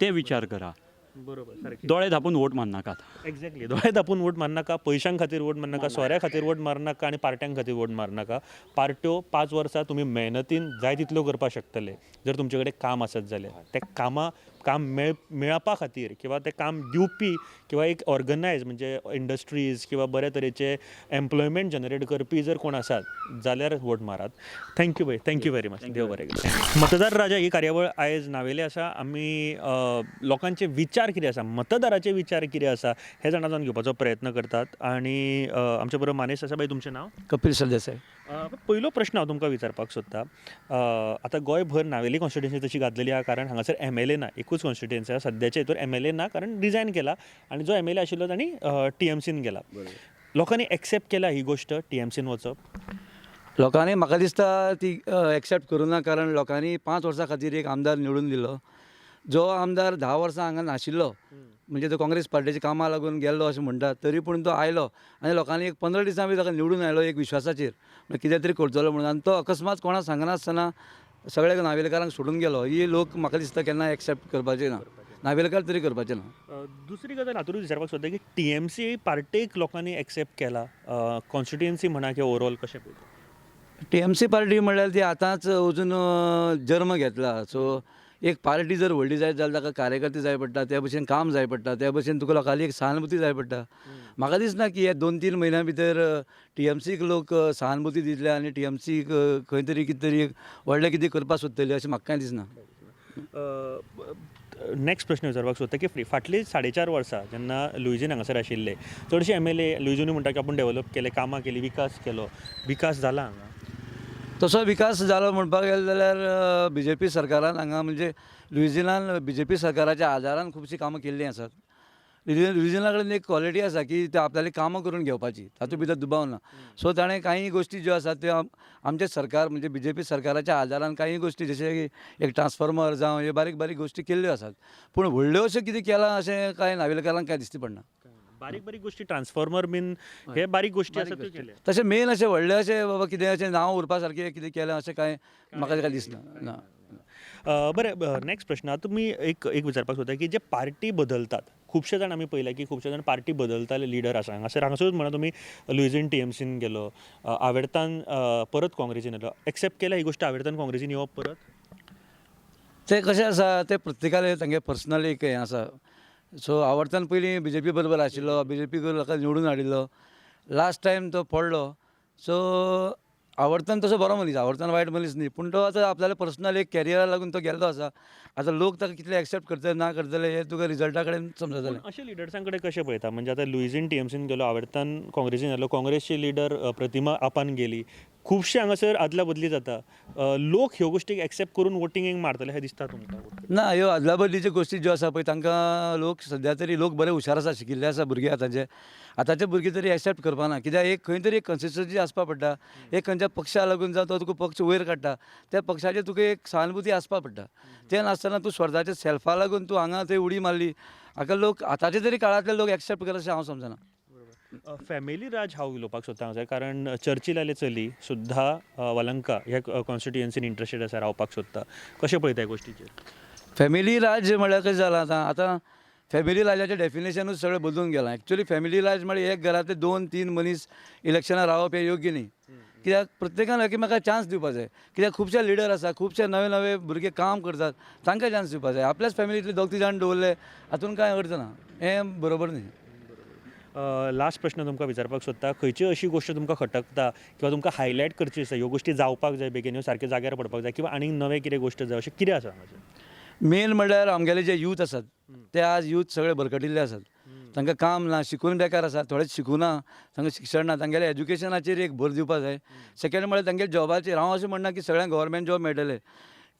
ते विचार करा. बरोबर दोळे धापून वोट मारनाकात. एक्झॅक्टली दोळे धापून वोट मारनाका पयशांक खातीर वोट मारनाका सोऱ्या खातीर वोट मारनाका आनी पार्ट्यांक खातीर वोट मारनाका. पार्ट्यो 5 वर्सां तुमी मेहनतीन जाय तितल्यो करपाक शकतले जर तुमचे कडेन काम आसत जाल्यार ते कामां काम मेळपा खातीर किंवा तें काम दिवपी किंवा एक ऑर्गनायज म्हणजे इंडस्ट्रीज किंवा बरे तरेचे एम्प्लॉयमेंट जनरेट करपी जर कोण आसात जाल्यार वोट मारात. थँक्यू भाई, थँक्यू व्हेरी मच. देव बरें करूं. मतदार राजा ही कार्यावळ आयज नावेली आसा. आमी लोकांचे विचार कितें आसा, मतदाराचे विचार कितें आसा हे जाणां घेवपाचो प्रयत्न करतात. आनी आमचे बरोबर मानेश आसा. भाई तुमचें नांव? कपिल सरदेसाय. पयलो प्रश्न हांव तुमकां विचारपाक सोदतां. आतां गोंयभर नावेली कॉन्स्टिट्युएन्सी तशी घातलेली आहा कारण हांगासर MLA ना, एकूच कॉन्स्टिट्युएन्सी आहा. सद्याच्या हितूर MLA ना कारण रिजायन केला आनी जो MLA आशिल्लो ताणी TMCन गेला. लोकांनी एक्सेप्ट केला ही गोश्ट TMCन वचप? लोकांनी म्हाका दिसता ती एक्सेप्ट करूं ना कारण लोकांनी 5 वर्सां खातीर एक आमदार निवडून दिलो. जो आमदार 10 वर्सां हांगा नाशिल्लो म्हणजे तो काँग्रेस पार्टीच्या कामां लागून गेल्लो अशें म्हणटात, तरी पूण तो आयलो आनी लोकांनी एक 15 दिसां भितर ताका निवडून आयलो एक विश्वासाचेर म्हणजे कितें तरी करतलो म्हणून. आनी तो अकस्मात कोणाक सांगनासतना सगळ्या नावेलकारांक सोडून गेलो. ही लोक म्हाका दिसता केन्ना एक्सेप्ट करपाचे ना, नावेलकार तरी करपाचे ना. दुसरी गजाल हातूंत विचारपाक सोदता की TMC पार्टेक लोकांनी एक्सेप्ट केला, कॉन्स्टिट्युएन्सी म्हणा किंवा ओवरऑल कशें पळयता? TMC पार्टी म्हणल्यार ती आतांच अजून जल्म घेतला. सो एक पार्टी जर व्हडली जायत जाल्यार ताका कार्यकर्ते जाय पडटा, त्या भशेन काम जाय पडटा, त्या भशेन तुका लोकांनी एक सहानुभूती जाय पडटा. म्हाका दिसना की हे 2-3 म्हयन्या भितर TMCक लोक सहानुभूती दितले आनी TMC खंय तरी कितें तरी व्हडलें कितें करपाक सोदतली अशें म्हाका कांय दिसना. नेक्स्ट प्रश्न विचारपाक सोदता की फाटलीं 4.5 वर्सां जेन्ना लुईजीन हांगासर आशिल्ले चडशे MLA लुईजीनूय म्हणटा की आपूण डेवलप केले, कामां केली, विकास केलो. विकास जाला हांगा? तसो विकास जालो म्हणपाक गेलो जाल्यार BJP सरकारान हांगा म्हणजे लुईजिनान BJP सरकाराच्या आदारान खुबशीं कामां केल्लीं आसात. लुईजिना कडेन एक क्वॉलिटी आसा की ते आपल्याली कामां करून घेवपाची, तातूंत भितर दुबाव ना. सो ताणें कांय गोश्टी ज्यो आसात त्यो आमचें सरकार म्हणजे BJP सरकाराच्या आदारान कांय गोश्टी जशे की एक ट्रान्सफॉर्मर जावं हे बारीक बारीक गोश्टी केल्ल्यो आसात. पूण व्हडल्यो अश्यो कितें केलां अशें कांय नावेलकारांक कांय दिसती पडना. बारीक बारीक गोश्टी ट्रान्सफॉर्मर बीन हे बारीक गोश्टी आसात त्यो केल्या. तशें मेन अशें व्हडलें अशें बाबा कितें अशें नांव उरपा सारकें कितें केलें अशें कांय म्हाका काय दिसना ना. बरें, नेक्स्ट प्रश्न आतां तुमी एक विचारपाक सोदता की जे पार्टी बदलतात, खुबशे जाण आमी पळयला की खुबशे जाण पार्टी बदलताले लिडर आसा. हांगासरूच म्हणा तुमी लुईजीन TMCन गेलो, आवेर्तान परत काँग्रेसीन येयलो. एक्सेप्ट केला ही गोश्ट आवेर्तान काँग्रेसीन येवप परत? तें कशें आसा तें प्रत्येकाले तांगे पर्सनल एक हें आसा. सो आवर्तान पयलीं BJP बरोबर आशिल्लो, BJP लोकांक निवडून हाडिल्लो, लास्ट टायम तो पडलो. सो आवर्तान तसो बरो मनीस, आवर्तान वायट मनीस न्ही, पूण तो आतां आपल्याला पर्सनल एक कॅरियरा लागून तो गेल्लो आसा. आतां लोक ताका कितले एक्सेप्ट करतले ना करतले हे तुका रिजल्टा कडेन समजतलें. अशे लिडर्सां कडेन कशें पळयता? म्हणजे आतां लुईजीन TMCन गेलो, आवेर्तान काँग्रेसीन येयलो, काँग्रेसची लिडर प्रतिमा आपान गेली, खुबशे हांगासर आदला बदली जाता. लोक ह्यो गोश्टीक एक्सेप्ट करून वोटिंगेक मारतले हें दिसता तुमकां? ना ह्यो आदला बदलीच्यो गोश्टी ज्यो आसा पळय तांकां लोक सद्या तरी लोक बरे हुशार आसा, शिकिल्ले आसा भुरगे आतांचे भुरगे तरी एक्सेप्ट करपाना. कित्याक एक खंय तरी एक कन्सिस्टन्सी आसपा पडटा. एक खंयच्या पक्षा लागून जावं तो तुका पक्ष वयर काडटा, त्या पक्षाचेर तुका एक सहानुभूती आसपा पडटा. तें नासतना तूं स्वताच्या सेल्फा लागून तूं हांगा थंय उडी मारली हाका लोक आतांचे तरी काळांतले लोक एक्सेप्ट करता अशें हांव समजना. फॅमिली राज हांव उलोवपाक सोदता हांगासर कारण चर्चिल आले चली सुद्धा वालंका ह्या कॉन्स्टिट्युएन्सीन इंट्रस्टेड आसा, रावपाक सोदता. कशें पळयता ह्या गोश्टीचेर? फॅमिली राज म्हळ्यार कशें जालां आतां फॅमिली राजाचें डेफिनेशनूच सगळें बदलून गेलां. एक्चुअली फॅमिली राज म्हळ्यार एक घरांतले 2-3 मनीस इलेक्शनाक रावप हें योग्य न्ही. कित्याक प्रत्येकान एकामेकाक चान्स दिवपाक जाय. कित्याक खुबशे लिडर आसा, खुबशे नवे नवे भुरगे काम करतात, तांकां चान्स दिवपाक जाय. आपल्याच फॅमिलींतले 2-3 जाण दवरले हातून कांय अर्थ ना, हें बरोबर न्ही. लास्ट प्रश्न तुमकां विचारपाक सोदता, खंयची अशी गोश्ट तुमकां खटकता किंवा तुमकां हायलायट करची आसा, ह्यो गोश्टी जावपाक जाय बेगीन, ह्यो सारक्यो जाग्यार पडपाक जाय किंवा आनीक नवें कितें गोश्ट जाय अशें कितें आसा हांगासर? मेन म्हणल्यार आमगेले जे यूथ आसात ते आज यूथ सगळे भरकटिल्ले आसात. तांकां काम ना, शिकून बेकार आसात, थोडे शिकूना, तांकां शिक्षण ना, तांगेल्या एज्युकेशनाचेर एक भर दिवपाक जाय. सेकेंड म्हळ्यार तांगेल्या जॉबाचेर हांव अशें म्हणना की सगळ्यांक गव्हर्मेंट जॉब मेळटले.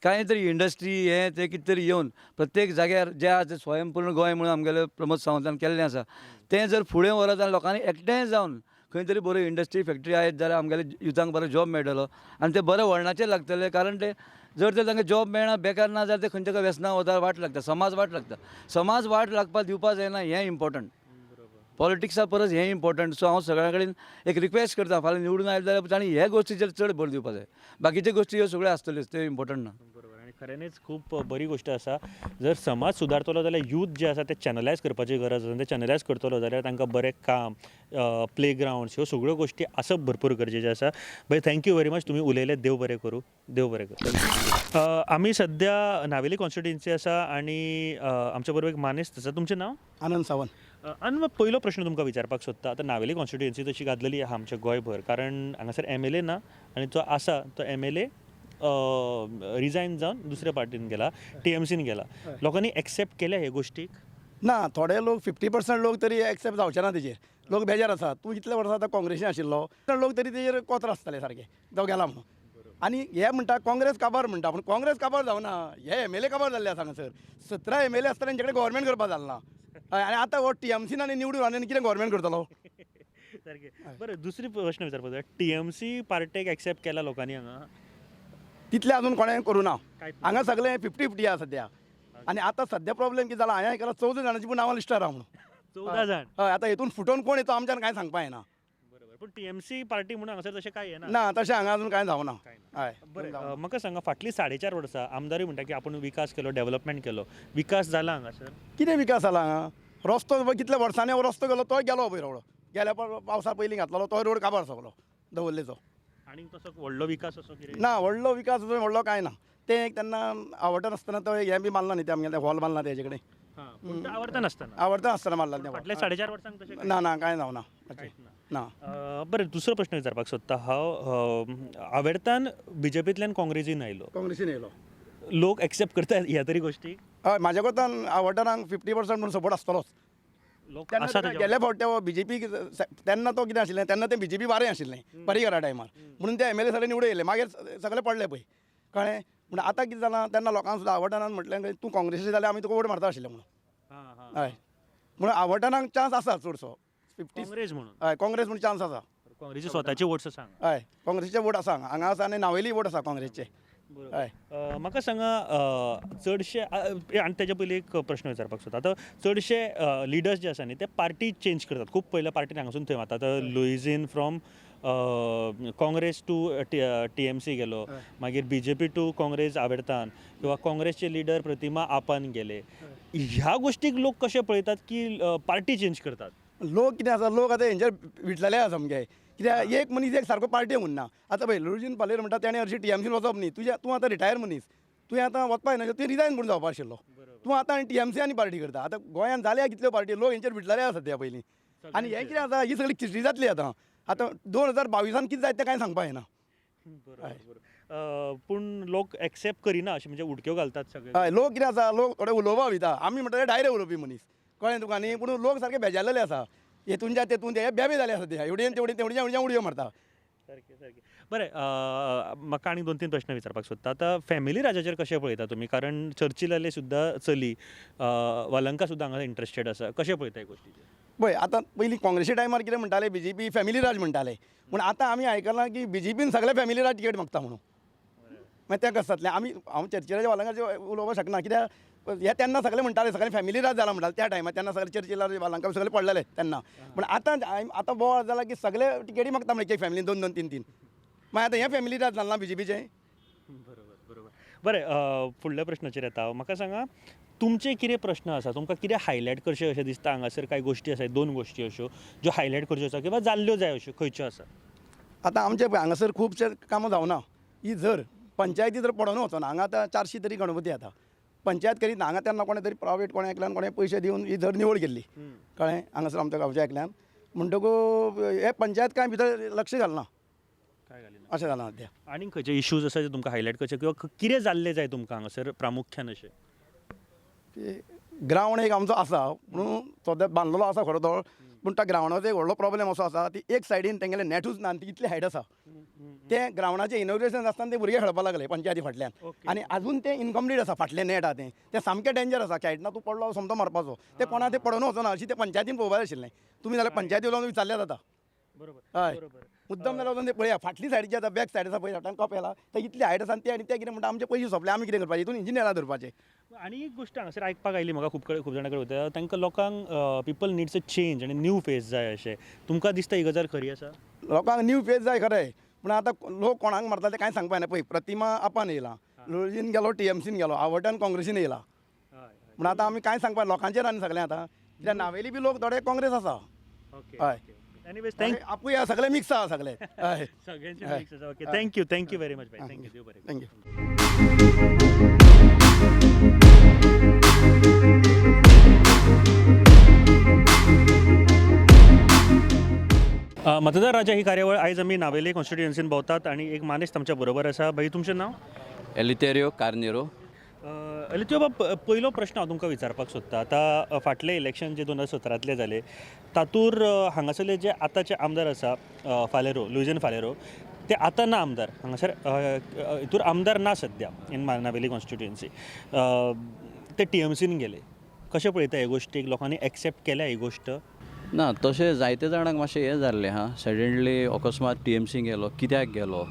कांय तरी इंडस्ट्री हें तें कितें तरी येवन प्रत्येक जाग्यार जे आज स्वयंपूर्ण गोंय म्हणून आमगेले प्रमोद सावंतान केल्लें आसा तें जर फुडें व्हरत आनी लोकांनी एकठांय जावन खंय तरी बऱ्यो इंडस्ट्री फॅक्टरी आयत जाल्यार आमगेले युथांक बरो जॉब मेळटलो आनी ते बरे वळणाचेर लागतले. कारण ते जर तर तांकां जॉब मेळना, बेकार ना जाल्यार ते खंयच्या खंय व्यसनां वता, वाट लागता, समाज वाट लागता. समाज वाट लागपाक दिवपाक जायना, हें इम्पॉर्टंट. पॉलिटिक्सा परस हें इम्पॉर्टंट. सो हांव सगळ्या कडेन एक रिक्वेस्ट करता, फाल्यां निवडून आयले जाल्यार तांणी हे गोश्टीचेर चड भर दिवपाक जाय. बाकीच्यो गोश्टी ह्यो सगळ्यो आसतल्योच, त्यो इम्पॉर्टंट ना. बरोबर. आनी खऱ्यानीच खूप बरी गोष्ट आसा. जर समाज सुदारतलो जाल्यार यूथ जे आसा ते चॅनलायज करपाची गरज आसा. ते चॅनलायज करतलो जाल्यार तांकां बरें काम, प्लेग्रावंड्स ह्यो सगळ्यो गोश्टी आसप भरपूर गरजेचे आसा. भाई थँक्यू व्हेरी मच, तुमी उलयले. देव बरें करूं, देव बरें करूं. आमी सद्या नावेली कॉन्स्टिट्युएन्सी आसा आनी आमच्या बरोबर एक मानेस्त आसा. तुमचें नांव? आनंद सावंत. आनी पयलो प्रश्न तुमकां विचारपाक सोदता. आतां नावेली कॉन्स्टिट्युएन्सी तशी गाजलेली आहा आमच्या गोंयभर, कारण हांगासर MLA ना आनी जो आसा तो MLA रिजायन जावन दुसऱ्या पार्टीन गेला, TMCन गेला. लोकांनी एक्सेप्ट केल्या हे गोश्टीक? ना, थोडे लोक 50% लोक तरी एक्सेप्ट जावचे ना तेजेर. लोक बेजार आसा. तूं इतले वर्सां आतां काँग्रेसीन आशिल्लो, लोक तरी तेजेर कोत्र आसताले सारके तो गेला म्हणून. आनी हे म्हणटा काँग्रेस काबार म्हणटा, पूण काँग्रेस काबार जावना, हे MLA काबार जाल्ले आसा हांगासर. 17 MLA आसतना तेंचे कडेन गव्हर्मेंट करपाक जालना. आनी आतां हो TMCन आनी निवडून आनी कितें गव्हर्मेंट करतलो? सारकें. बरें, दुसरी प्रश्न विचारपाक जाय. TMC पार्टेक एक्सेप्ट केला लोकांनी हांगा? तितलें आजून कोणें करूं ना. हांगा सगळें 50-50 आहा सद्या. आनी आतां सद्या प्रॉब्लेम कितें जाला, हांवें आयकलां 14 जाणांची पूण नांवां लिस्टार आहा म्हणून. 14 जाण? हय, आतां हेतून फुटोवन कोण येतो आमच्यान कांय सांगपा येना. बरोबर. पूण TMC पार्टी म्हणून हांगासर तशें कांय येना? ना, तशें हांगा अजून कांय जावना. हय. बरें, म्हाका सांगा, फाटलीं 4.5 वर्सां आमदारूय म्हणटा की आपूण विकास केलो, डेव्हलपमेंट केलो. विकास जाला हांगासर? कितें विकास जाला हांगा? रस्तो पळय कितल्या वर्सांनी हो रस्तो गेलो तोय गेलो पळय रोड. गेल्या पावसा पयलीं घातलेलो तो रोड काबार सगलो दवरलेचो. आनी तसो व्हडलो विकास असो कितें? ना, व्हडलो विकास असो व्हडलो कांय ना. तें एक तेन्ना आवडटा नासतना तो हें बी बांदला न्ही ते आमगेलें हॉल बांदला तेजे कडेन. हां, पूण तें आवडटा नासतना? आवडटा नासतना बांदला तें. फाटल्या 4.5 वर्सांक तशें ना ना, कांय जावना. ना. बरें, दुसरो प्रश्न विचारपाक सोदता हांव. आवेर्तान BJPंतल्यान काँग्रेसीन आयलो. काँग्रेसीन येयलो. लोक एक्सेप्ट करतात ह्या तरी गोश्टी? हय, म्हाज्या कोतान आवडटांक 50% म्हणून सपोर्ट आसतलोच. लोक आसा तेन्ना गेल्या फावट ते BJP तेन्ना तो कितें आशिल्लें, तेन्ना तें BJP वारें आशिल्लें पर्रीकरा टायमार. म्हणून ते MLA सगळे निवडून येयले. मागीर सगळे पडले पळय, कळ्ळें? पूण आतां कितें जालां, तेन्ना लोकांक सुद्दां आवडटाना म्हटलें तूं काँग्रेसी जाल्यार आमी तुका वोट मारता आशिल्ले म्हणून. हय, म्हणून आवडटांक चान्स आसा चडसो. 50. काँग्रेस म्हणून? हय, काँग्रेस म्हणून चान्स आसा. काँग्रेसी स्वताचे वोट्स सांग. हय, काँग्रेसीचे वोट आसा हांगा आसा आनी नावेली वोट आसा काँग्रेसचे. हय. म्हाका सांगा, चडशे आनी तेच्या पयलीं एक प्रश्न विचारपाक सोदता. आतां चडशे लिडर्स जे आसा न्ही ते पार्टी चेंज करतात. खूब पयल्या पार्टीन हांगासून थंय वतात. आतां Luizinho from Congress to TMC गेलो, मागीर BJP टू काँग्रेस आवेर्तान, किंवा काँग्रेसचे लिडर प्रतिमा आपान गेले. ह्या गोश्टीक लोक कशे पळयतात की पार्टी चेंज करतात? लोक कितें आसा, लोक आतां हेंचेर विटलेले आसा सामके. कित्याक एक मनीस एक सारको पार्टी म्हणना. आतां पळय, लुईझीन पालेर म्हणटा तेणें हरशीं TMCन वचप न्ही. तूं आतां रिटायर मनीस, तुवें आतां वचपा येना, तुवें रिजायन म्हणून जावपा आशिल्लो. तूं आतां आनी TMC आनी पार्टी करता. आतां गोंयांत जाल्या कितल्यो पार्टी, लोक हेंचेर विटलेले आसा सद्या पयलीं. आनी हें कितें आसा, ही सगळी किस्टी जातली आतां. आतां 2022 कितें जायत तें कांय सांगपा येना. पूण लोक एक्सेप्ट करिना अशें, म्हणजे उडक्यो घालतात सगळे. हय, लोक कितें आसा, लोक थोडे उलोवपा वयता. आमी म्हणटा ते डायरेक्ट उलोवपी मनीस, कळ्ळें तुका न्ही? पूण लोक सारके बेजारलेले आसा. हेतूनच्या तेतून ते बेबे जाले आसा ते एवढेन तेवढे उडयो मारता. सारकें सारकें. बरें, म्हाका आनी 2-3 प्रश्न विचारपाक सोदता. आतां फॅमिली राजाचेर कशें पळयता तुमी? कारण चर्चिलाले सुद्दां चली, वालंका सुद्दां हांगा इंट्रस्टेड आसा. कशें पळयता ह्या गोश्टीचेर? पळय, आतां पयलीं काँग्रेसी टायमार कितें म्हणटाले, BJP फॅमिली राज म्हणटाले. पूण आतां आमी आयकलां की BJPन सगळे फॅमिली राज टिकेट मागता म्हणून. मागीर तें कशें जातलें? हांव चर्चिलाच्या वालंकाचेर उलोवपाक शकना, कित्याक हे तेन्ना सगळे म्हणटाले सगळे फॅमिली राज जाला म्हणटाले त्या टायमार. तेन्ना सगळे चर्चिला वालंका सगळे पडलेले तेन्ना. पूण आतां बोवाळ जाला की सगळे टिकेटी मागता म्हणजे एक फॅमिलीन 2-2, 3-3. मागीर आतां हें फॅमिली राज जालें ना BJPचें? बरोबर. बरें, फुडल्या प्रश्नाचेर येता. म्हाका सांगा, तुमचे कितें प्रश्न आसा, तुमकां कितें हायलायट करचें अशें दिसता? हांगासर कांय गोश्टी आसात, 2 गोश्टी अश्यो ज्यो हायलायट करच्यो आसा किंवा जाल्ल्यो जाय अश्यो खंयच्यो आसा? आतां आमचे हांगासर खुबशे कामां जावना. ही जर पंचायती जर पडोवन वचना, हांगा आतां 400 तरी गणपती येता. पंचायत करीत हांगा तेन्ना कोणें तरी प्रायवेट कोणें एकल्यान कोणें पयशे दिवन ही जर निवड केल्ली, कळ्ळें? हांगासर आमच्या गांवच्या एकल्यान. म्हणटकूच हे पंचायत कांय भितर लक्ष घालना, अशें जालां सद्या. आनीक खंयचे इश्यूज आसा जे तुमकां हायलायट करचे, किंवा कितें जाल्लें जाय तुमकां हांगासर प्रामुख्यान अशें? ग्रावंड एक आमचो आसा, म्हणून सद्या बांदलेलो आसा खरो तो. पूण त्या ग्रावंडाचो एक व्हडलो प्रॉब्लेम असो आसा, ती एक सायडीन तेंगेले नॅटूच ना, ती इतली हायट आसा. ते ग्रावंडाचें इनॉग्रेशन आसतना ते भुरगे खेळपाक लागले पंचायती फाटल्यान. आनी आजून तें इनकम्प्लीट आसा, फाटलें नॅट आहा तें सामकें डेंजर आसा. खेळटना तूं पडलो समतो मारपाचो. ते कोणा ते पडोवन वचना अशें ते पंचायतीन पळोवपाक आशिल्लें. तुमी जाल्यार पंचायती उलोवन विचारल्यार जाता. बरोबर. हय, मुद्दम जाल्यार वचून ते पळया, फाटली सायडीची आतां बॅक सायड आसा पळय, फाटल्यान कप येला, ते इतली हायट आसा. ते आनी ते कितें म्हणटा, आमचे पयशे सोंपले, आमी कितें करपाचें? हितून इंजिनियरां धरपाचें. आनी एक गोश्ट हांगासर आयकपाक आयली म्हाका खूब जाणां कडेन वयता, तांकां लोकांक पीपल निड्स अ चेंज आनी न्यू फेस जाय अशें. तुमकां दिसता ही गजाल खरी आसा? लोकांक न्यू फेस जाय खरें, पूण आतां लोक कोणाक मारता तें कांय सांगपा येना. पळय, प्रतिमा आपान येयला, लुईजीन गेलो TMCन गेलो आवटान काँग्रेसीन येयला म्हणून आतां आमी कांय सांगपा लोकांचेर आनी सगळें आतां कित्याक नावेली बी लोक थोडे काँग्रेस आसा हय एनिवेज थोडे आपूय सगळे मिक्स आहा सगळे हय सगळ्यांचे mix आसा. ओके थँक्यू व्हेरी मच भाई थँक्यू देव बरें करूं. थँक्यू मतदार राजा ही कार्यावळ आयज आमी नावेली कॉन्स्टिट्युएन्सीन भोंवतात आनी एक मानेस्त आमच्या बरोबर आसा. भाई तुमचें नांव? एलितेरियो कार्नेरो. एलित्यो बाब पयलो प्रश्न हांव तुमकां विचारपाक सोदतां. आतां फाटलें इलेक्शन जे 2017 जालें तातूंत हांगासरले जे आतांचे आमदार आसा फालेरो लुईजन फालेरो ते आतां ना आमदार हांगासर हितूर आमदार ना सद्या इन नावेली कॉन्स्टिट्युएन्सी. ते TMCन गेले. कशें पळयता हे गोश्टीक? लोकांनी एक्सेप्ट केल्या ही गोश्ट? ना तशें जायते जाणांक मातशें हें जाल्लें हा सडनली अकस्मात TMC गेलो कित्याक गेलो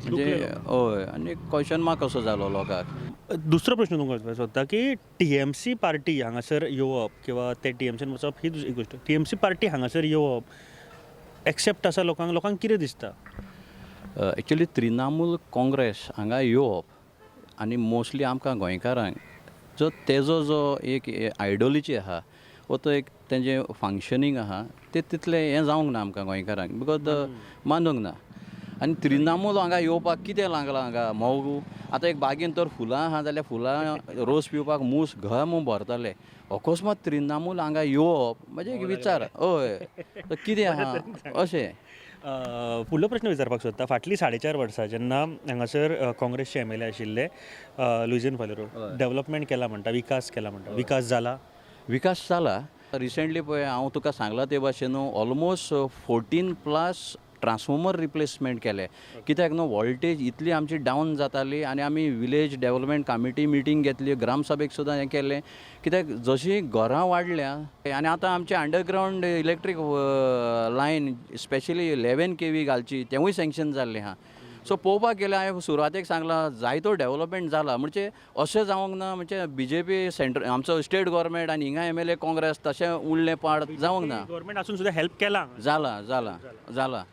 म्हणजे हय आनी क्वेश्चन मार्क कसो जालो लोकांक. दुसरो प्रश्न तुमकां विचारपाक सोदता की TMC पार्टी हांगासर येवप किंवा ते TMCन वचप ही दुसरी गोश्ट. TMC पार्टी हांगासर येवप एक्सेप्ट आसा लोकांक कितें दिसता? एक्चुली त्रिणामूल काँग्रेस हांगा येवप आनी मोस्टली आमकां गोंयकारांक जो तेजो जो एक आयडियोलॉजी आहा वो तो एक तेजें फंक्शनींग आहा ते तितलें हें जावंक ना आमकां गोंयकारांक बिकॉज मानूंक ना. आनी त्रिणामूल हांगा येवपाक कितें लागलां हांगा मोगू आतां एक बागेन तर फुलां आहा जाल्यार फुलां रोस पिवपाक मूस घम भरतले अकस्मात त्रिणामूल हांगा येवप म्हणजे एक विचार हय कितें आहा अशें. फुडलो प्रश्न विचारपाक सोदता. फाटलीं 4.5 वर्सां जेन्ना हांगासर काँग्रेसचे MLA आशिल्ले लुईजन फालेरो डेव्हलपमेंट केला म्हणटा विकास केला म्हणटा विकास जाला? विकास जाला. रिसेंटली पळय हांव तुका सांगलां ते भाशेन ऑलमोस्ट 14+ ट्रान्सफॉर्मर रिप्लेसमेंट केले कित्याक न्हू वॉल्टेज इतली आमची डावन जाताली आनी आमी विलेज डेव्हलपमेंट कमिटी मिटींग घेतली ग्रामसभेक सुद्दां हें केलें कित्याक जशीं घरां वाडल्या आनी आतां आमचे underground electric line specially 11 kV घालची तेवूय सँक्शन जाल्लें आहा. सो पळोवपाक गेल्यार हांवें सुरवातेक सांगलां जायतो डेव्हलपमेंट जाला म्हणजे अशें जावंक ना म्हणजे BJP सेंटर आमचो स्टेट गव्हर्मेंट आनी हिंगा MLA काँग्रेस तशें उरलें पाड जावंक ना. गव्हर्मेंट आसून सुद्दां हेल्प केला? जाला.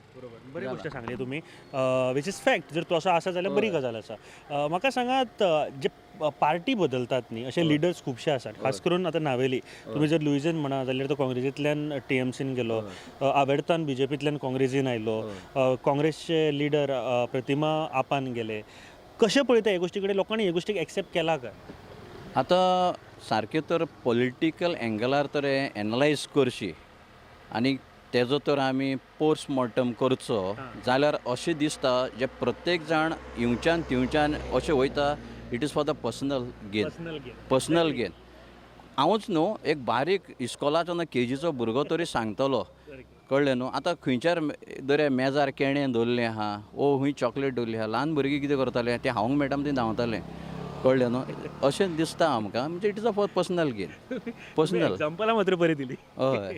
बरी गोष्ट सांगली तुमी वीच इज फॅक्ट. जर तो असो आसा जाल्यार बरी गजाल आसा. म्हाका सांगात जे पार्टी बदलतात न्ही अशे लिडर्स खुबशे आसात खास करून आतां नावेली तुमी जर लुईजन म्हणा जाल्यार तो काँग्रेसींतल्यान TMCन गेलो आबेर्तान BJPंतल्यान काँग्रेसीन आयलो काँग्रेसचे लिडर प्रतिमा आपान गेले. कशें पळयता हे गोश्टी कडेन लोकांनी हे गोश्टीक एक्सेप्ट केला काय? आतां सारकें तर पॉलिटिकल एंगलार तर हें एनालायज करची आनी तेजो तर आमी पोस्टमॉर्टम करचो जाल्यार अशें दिसता जे प्रत्येक जाण हिवच्यान तिवच्यान अशें वयता it is for the personal gain. हांवूच न्हू एक बारीक इस्कॉलाचो ना KGचो भुरगो तरी सांगतलो कळ्ळें न्हू. आतां खंयच्यार दर मेजार केणें दवरलें आहा ओ हूंय चॉकलेट दवरली आहा ल्हान भुरगीं कितें करताले तें हांवूंक मेळटा म्हणून तीं धांवतालें कळ्ळें न्हू. अशें दिसता आमकां म्हणजे it is a for personal gain personal एग्जांपलां मात्र बरी दिली. हय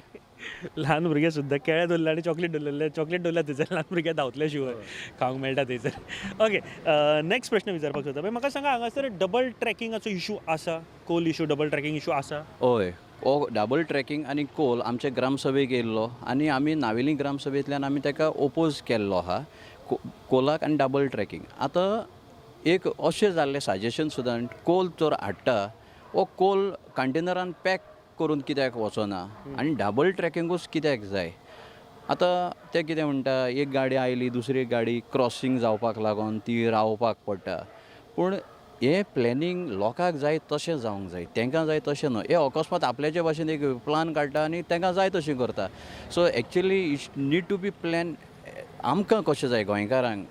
ल्हान भुरगे सुद्दां केळें दवरले आनी चॉकलेट दवरल्या थंयसर ल्हान भुरगे धांवतले शिवाय खावंक मेळटा थंयसर. ओके नेक्स्ट प्रश्न विचारपाक सोदता म्हाका सांगा हांगासर डबल ट्रॅकिंगाचो इशू आसा? Coal issue double tracking issue आसा? हय हो डबल ट्रॅकिंग आनी कोल आमचे ग्रामसभेक येयल्लो आनी आमी नावेली ग्रामसभेंतल्यान आमी ताका ओपोज केल्लो आहा कोलाक आनी डबल ट्रॅकिंग. आतां एक अशें जाल्लें सजेशन सुद्दां कोल जर हाडटा हो कोल कंटेनरान पॅक करून कित्याक वचना आनी डबल ट्रॅकिंगूच कित्याक जाय? आतां ते कितें म्हणटा एक गाडी आयली दुसरी गाडी क्रॉसींग जावपाक लागून ती रावपाक पडटा पूण हें प्लॅनिंग लोकांक जाय तशें जावंक जाय तांकां जाय तशें न्हू. हे अकस्मात आपल्याचे भाशेन एक प्लान काडटा आनी तांकां जाय तशें करता. So actually it need to be plan आमकां कशें जाय गोंयकारांक.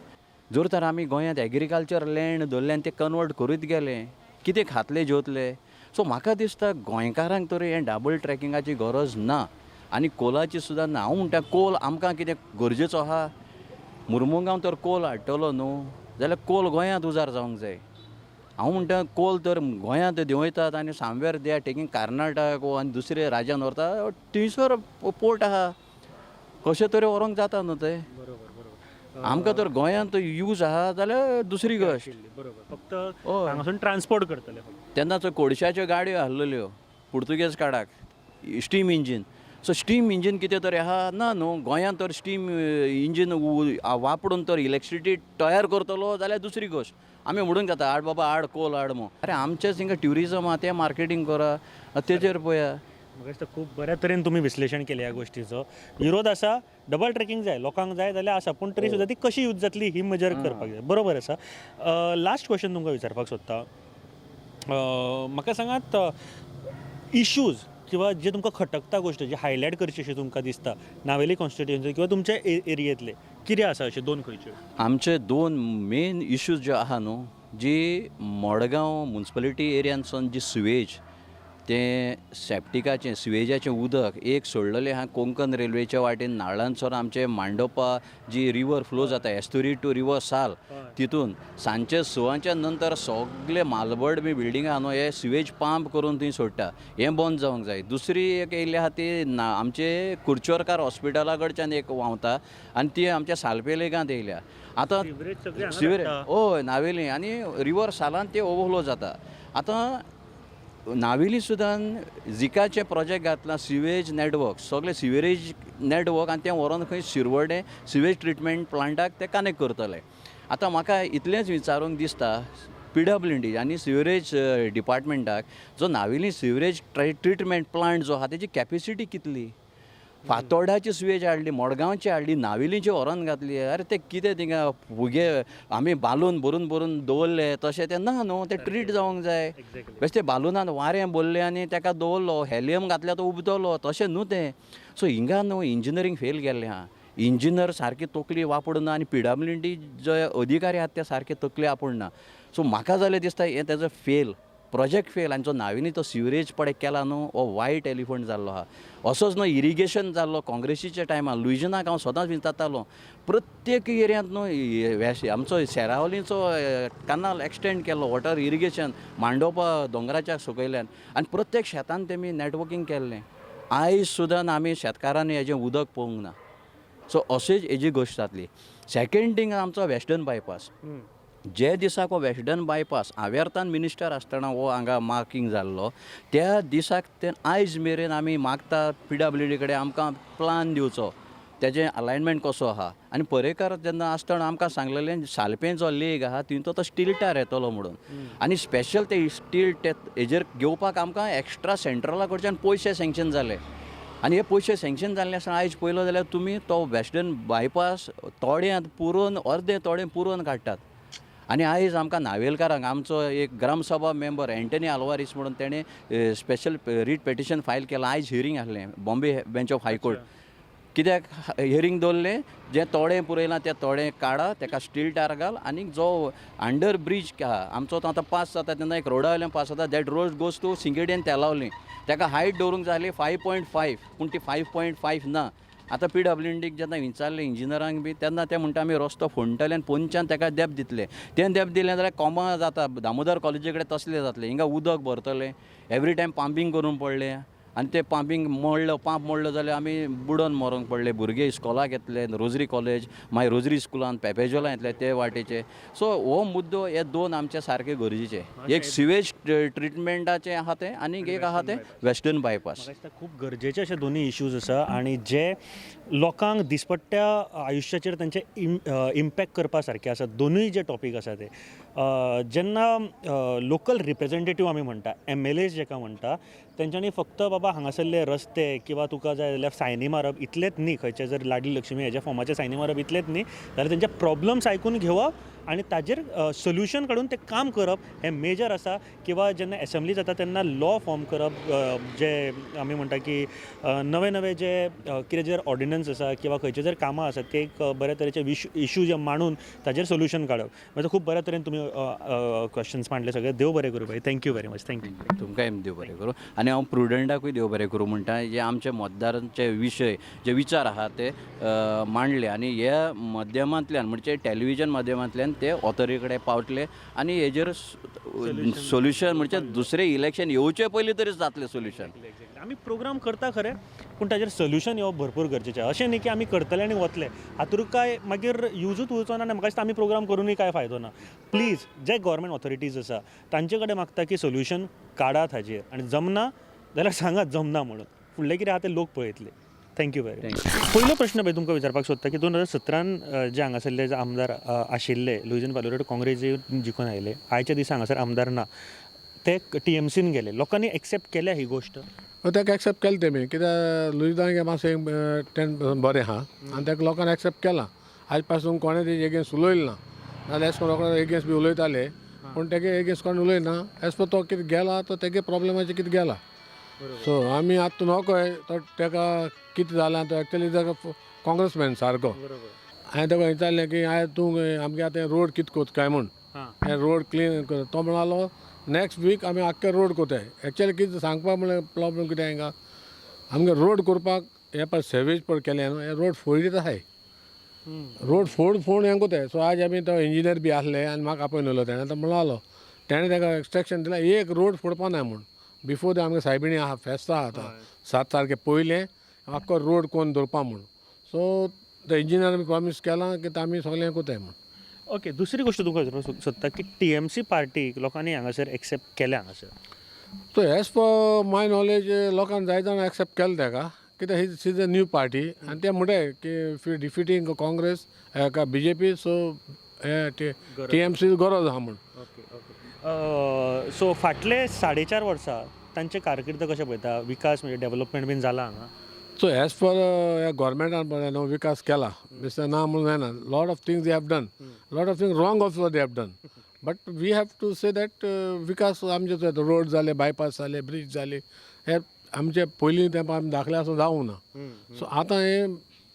जर तर आमी गोंयांत एग्रीकल्चर लँड दवरलें आनी तें कन्वर्ट करीत गेले कितें खातले जेवतले. सो म्हाका दिसता गोंयकारांक तरी हें डबल ट्रॅकिंगाची गरज ना आनी कोलाची सुद्दां ना. हांव म्हणटा कोल आमकां कितें गरजेचो आहा? मुर्मुगांव तर कोल हाडटलो न्हू जाल्यार कोल गोंयांत उजार जावंक जाय. हांव म्हणटा कोल तर गोंयांत देंवयतात आनी सामवेर दे आर टेकींग कर्नाटक आनी दुसरे राज्यान व्हरता थंयसर पोर्ट आहा कशें तरी व्हरोंक जाता न्हू तें. आमकां तर गोंयांत यूज आहा जाल्यार दुसरी गोश्ट. फक्त हांगासून ट्रान्सपोर्ट करतले. तेन्ना कोडशाच्यो गाडयो आहलेल्यो पुर्तुगेज काळाक steam engine so steam engine कितें तरी आहा ना न्हू गोंयांत तर स्टीम इंजीन वापरून तर इलेक्ट्रिसिटी तयार करतलो जाल्यार दुसरी गोश्ट आमी म्हणूंक जाता हाड बाबा हाड कोल हाड म्हणून अरे आमचेच हिंगा ट्युरिजम आहा तें मार्केटींग करा तेजेर पळया. म्हाका दिसता खूब बऱ्या तरेन तुमी विश्लेशण केलें ह्या गोश्टीचो. विरोध आसा, डबल ट्रॅकिंग जाय, लोकांक जाय जाल्यार आसा, पूण तरी सुद्दां ती कशी यूज जातली ही मेजर करपाक जाय. बरोबर आसा. लास्ट क्वेश्चन तुमकां विचारपाक सोदता. म्हाका सांगात इश्यूज किंवा जे तुमकां खटकता गोश्ट जे हायलायट करची अशें तुमकां दिसता नावेली कॉन्स्टिट्युएन्सी किंवा तुमच्या एरियेंतले कितें आसा अशे दोन खंयच्यो? आमचे दोन मेन इश्यूज ज्यो आहा न्हू जी मडगांव म्युन्सिपालिटी एरियांतसून जी सुवेज तें सॅप्टिकाचें सुवेजाचें उदक एक सोडलेलें आहा कोंकण रेल्वेच्या वाटेन नारळांचोर आमचे मांडोपा जी रिवर फ्लो जाता एस्तुरी टू रिवर साल तितून सांजचे 6 नंतर सगळे मालबर्ड बी बिल्डिंग आहा न्हू हे सुवेज पंप करून थंय सोडटा हें बंद जावंक जाय. दुसरी एक येयल्ली आहा ती आमचे कुर्चोरकार हॉस्पिटला कडच्यान एक व्हांवता आनी ती आमच्या सालपेलेगांत येयल्या. आतां सिवेरेज हय नावेली आनी रिवर सालांत ते ओवरफ्लो जाता. आतां नावेली सुद्दां झिकाचे प्रोजेक्ट घातला सिवेज नेटवर्क सगळे सिवेरेज नेटवर्क आनी तें व्हरोन खंय शिरवडे सिवेज ट्रिटमेंट प्लांटाक ते कनेक्ट करतले. आतां म्हाका इतलेंच विचारूंक दिसता PWD आनी सिवेरेज डिपार्टमेंटाक जो नावेली सिवेरेज ट्रिटमेंट प्लांट जो आहा तेजी कॅपेसिटी कितली फातोर्डाची सुवेज हाडली मडगांवची हाडली नावेलीची व्हरोन घातली. अरे ते कितें थिंगा फुगे आमी बालून भरून दवरले तशें तें ना न्हू तें ट्रीट जावंक जाय. बेश्टे बालुनान वारें भरलें आनी ताका दवरलो हेलियम घातल्यार तो उबतलो तशें न्हू तें. सो हिंगा न्हू इंजिनियरींग फेल गेल्लें आहा. इंजिनियर सारकी तकली वापरना आनी PWD जे अधिकारी आहात ते सारके तकली वापरना. सो म्हाका जाल्यार दिसता हें तेजो फेल प्रोजेक्ट फेल आनी जो नावेली तो सिवरेज पडे केला न्हू हो वायट एलिफंट जाल्लो आहा. असोच न्हू इरिगेशन जाल्लो काँग्रेसीच्या टायमार लुइजनाक हांव सदांच विचारतालो प्रत्येक एरियांत न्हू आमचो सेरावलीचो कनाल एक्सटेंड केल्लो वॉटर इरिगेशन मांडोपा दोंगराच्या सकयल्यान आनी प्रत्येक शेतान तेमी नेटवर्कींग केल्लें. आयज सुद्दां आमी शेतकारांनी हेजें उदक पळोवंक ना. सो अशीच हेजी गोश्ट जातली. सेकेंड थींग आमचो वेस्टर्न बायपास जे दिसाक हो वेस्टर्न बायपास हांवें मिनिस्टर आसतना हो हांगा मार्कींग जाल्लो त्या दिसाक ते आयज मेरेन आमी मागता PWD कडेन आमकां प्लान दिवचो तेजें अलायनमेंट कसो आहा. आनी परेकार जेन्ना आसतना आमकां सांगलेलें सालपें जो लेक आहा तितून तो स्टील टायर येतलो म्हणून आनी स्पेशल ते स्टील हेजेर घेवपाक आमकां एक्स्ट्रा सेंट्रला कडच्यान पयशे सँक्शन जाले. आनी हे पयशे सँक्शन जाल्ले आसतना आयज पळयलो जाल्यार तुमी तो वेस्टर्न बायपास तोड्यांत पुरोवन अर्दें तोडें पुरोवन काडटात. आनी आयज आमकां नावेलकारांक आमचो एक ग्रामसभा मेंबर एंटनी आल्वारीस म्हणून तेणें स्पेशल रीट पेटिशन फायल केलां. आयज हियरींग आहलें बॉम्बे बेंच ऑफ हायकोर्ट. कित्याक हियरींग दवरलें जें तोडें पुरयलां तें तोडें काडा ताका स्टील टायर घाल आनी जो अंडर ब्रीज आहा आमचो तो आतां पास जाता तेन्ना एक रोडा वयल्यान पास जाता that road goes to सिंगेडेन Telaulim ताका हायट दवरूंक जाय 5.5 पूण ती 5.5 ना. आतां PWDक जेन्ना विचारलें इंजिनियरांक बी तेन्ना ते म्हणटा आमी रस्तो फोंडटले आनी पोंदच्यान ताका देब दितले. तें देब दिलें जाल्यार कोमा जाता दामोदर कॉलेजी कडेन तसलें जातलें. हिंगा उदक भरतलें एवरी टायम पंपींग करून पडलें आनी तें पंपींग मोडलो पंप मोडलो जाल्यार आमी बुडोवन मरोंक पडले. भुरगे इस्कॉलाक येतले रोजरी कॉलेज मागीर रोजरी स्कुलान पेपेजोला येतले ते वाटेचे. सो हो मुद्दो हे दोन आमचे सारके गरजेचे. एक सिवेज ट्रिटमेंटाचें आहा तें आनी एक आहा तें वेस्टर्न बायपास. खूब गरजेचे अशे दोन्ही इश्यूज आसा आनी जे लोकांक दिसपट्ट्या आयुश्याचेर तांचे इम्पॅक्ट करपा सारके आसा. दोनूय जे टॉपीक आसा ते जेन्ना लोकल रिप्रेझेंटेटीव आमी म्हणटा MLAs जेका म्हणटा तेंच्यांनी फक्त बाबा हांगासरले रस्ते किंवा तुका जाय जाल्यार सायनी मारप इतलेंच न्ही खंयचे जर लाडली लक्ष्मी हेज्या फॉर्माचे सायनी मारप इतलेंच न्ही जाल्यार तेंचे प्रॉब्लम्स आयकून घेवप आनी ताजेर सोल्युशन काडून तें काम करप हें मेजर आसा. किंवा जेन्ना एसेंब्ली जाता तेन्ना लॉ फॉर्म करप जे आमी म्हणटा की नवे नवे जे कितें जर ऑर्डिनन्स आसा किंवा खंयचे जर कामां आसात ते एक बऱ्या तरेचे इश्यू जे मांडून ताजेर सोल्युशन काडप. म्हणजे खूब बऱ्या तरेन तुमी क्वेश्चन्स मांडले सगळे. देव बरें करूं भाई. Thank you very much. थँक्यू. तुमकांय देव बरें करूं. आनी हांव प्रुडंटाकूय देव बरें करूं म्हणटा जे आमचे मतदारांचे विशय जे विचार आहा ते मांडले आनी ह्या माध्यमांतल्यान म्हणजे टेलिव्हिजन माध्यमांतल्यान ते ऑथोरिटी कडेन पावतले आनी हेजेर सोल्युशन म्हणजे दुसरें इलेक्शन येवचे पयलीं तरी जातलें सोल्युशन. आमी प्रोग्राम करता खरें पूण ताजेर सोल्युशन येवप भरपूर गरजेचें. अशें न्ही की आमी करतले आनी वतले हातूंत काय मागीर यूजूच उरचो ना आनी म्हाका दिसता आमी प्रोग्राम करूनय काय फायदो ना. प्लीज जे गव्हर्मेंट ऑथॉरिटीज आसा तांचे कडेन मागता की सोल्युशन काडात हाजेर आनी जमना जाल्यार सांगात जमना म्हणून. फुडलें कितें आहा तें लोक पळयतले. Thank you very much. पयलो प्रश्न पळय तुमकां विचारपाक सोदता की 2017 जे हांगासरले जे आमदार आशिल्ले लुईजन पालोरेटो काँग्रेसीन जिखून आयले, आयच्या दिसा हांगासर आमदार ना, ते TMCन गेले. लोकांनी एक्सेप्ट केल्या ही गोश्ट. ताका एक्सेप्ट केलें तेमी कित्याक लुईजान मातशें 10% बरें आहा आनी ताका लोकांनी एक्सेप्ट केलां. आयज पासून कोणें तेजे एगेन्स्ट उलयलें ना. नाजाल्यार एश कोन रोखडे एगेन्स्ट बी उलयताले पूण तेगे एगेन्स्ट कोण उलयना. एज पर तो कितें गेला तो तेगे प्रॉब्लेमाचेर कितें गेला. सो आमी आतां नोकोय तो ताका कितें जालां तो एक्चुअली ताका काँग्रेसमॅन सारको. हांवें ताका विचारलें की आयज तूं आमगे आतां रोड कितें कोत काय म्हूण हे रोड क्लीन कर. तो म्हणलो नेक्स्ट वीक आमी आख्खे रोड कोताय. एक्चुअली कितें सांगपाक म्हणल्यार प्रॉब्लेम कितें हांगा आमगे रोड करपाक हे पळय सेवेज पळय केलें न्हू हे रोड फोडीत आहाय. रोड फोड हें कोताय. सो आज आमी तो इंजिनियर बी आसले आनी म्हाका आपयलो तेणें तो म्हणलो तेणें ताका एक्स्ट्रक्शन दिलें एक रोड फोडपा ना म्हूण. बिफोर आमगे सायबिणी आहा फेस्तां आहा आतां 7 तारखे पयलें आख्खो रोड कोन्न दवरपा म्हूण. सो ते इंजिनियरान प्रॉमीस केलां की आमी सगळें कोताय म्हूण. ओके, दुसरी गोश्ट तुमकां विचारपाक सोदता की TMC पार्टीक लोकांनी हांगासर एक्सेप्ट केल्या हांगासर. सो एज पर माय नॉलेज लोकांनी जाय जाण एक्सेप्ट केलें ताका कित्याक he is a new party आनी ते म्हणटाय की डिफिटींग काँग्रेस हेका BJP सो हे TMC गरज आहा म्हूण. सो फाटले 4.5 वर्सां तांचे कारकिर्द कशें पळयता, विकास म्हणजे डेव्हलपमेंट बीन जाला हांगा? सो एज पर ह्या गोवोरमेंटान पळय न्हू विकास केला दिसता ना म्हणून जायना. Lot of things they have done, lot of things wrong also they have done. But we have to say that विकास आमचे रोड जाले, बायपास जाले, ब्रिज जाले, हे आमचे पयलीं तेंपार आमी दाखले आसून जावूं ना. सो आतां हे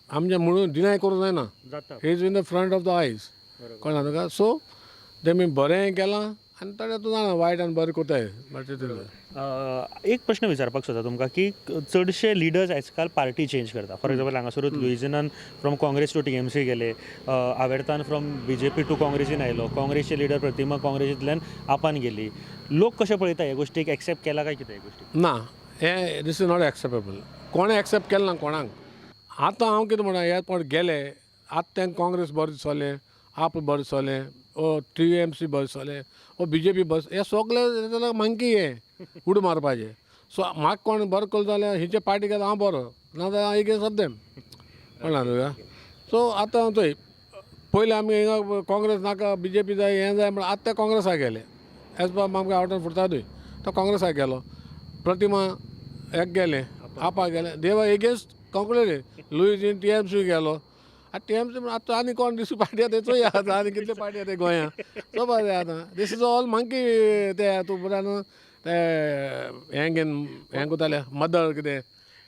आमचे म्हणून डिनाय करूं जायना. He is in the front of the आयज कळना तुका. सो तेमी बरें केलां आनी थोडे तूं जाणा वायट आनी बरें कोताय. एक प्रश्न विचारपाक सोदता तुमकां की चडशे लिडर्स आयज काल पार्टी चेंज करता. फॉर एक्झाम्पल हांगासरूच लुईजनान फ्रॉम काँग्रेस टू TMC गेले, आवेर्तान फ्रॉम BJP टू काँग्रेसीन आयलो, काँग्रेसचे लिडर प्रतिमा काँग्रेसींतल्यान आपान गेली. लोक कशे पळयता हे गोश्टीक एक्सेप्ट केला काय कितें हे गोश्टी? ना हे दीस इज नॉट एक्सेप्टेबल. कोणें एक्सेप्ट केलें ना कोणाक. आतां हांव कितें म्हणा हे पण गेले आतां तेंका काँग्रेस बरें चले, आप बरें चले, ओ TMC बरें चले, ओ BJP बरें, हे सगळे जाल्यार मागीर हे उडी मारपाचें. सो म्हाका कोण बरें केलो जाल्यार हिचे पार्टी केला हांव बरो, नाजाल्यार हांव एगेन्स्ट ऑफ देम कळना तुका. सो आतां थंय पयलीं आमी हिंगा काँग्रेस नाका BJP जाय हें जाय म्हण आतां ते काँग्रेसाक गेले. एज पर आमकां आवटान फुटता थंय तो काँग्रेसाक गेलो. प्रतिमा हेक गेले, आपाक गेले, देवा एगेन्स्ट काँग्रेस. लुईजीन TMC गेलो. आतां TMC म्हण आतां आनी कोण दुसरी पार्टी आहा थंय आतां आनी कितले पार्टी आहा गोंयांत. सो बरें आतां दीस इज ऑल मंकी ते तूं बरें न्हू ते हें घेवन हें कोताले मदर कितें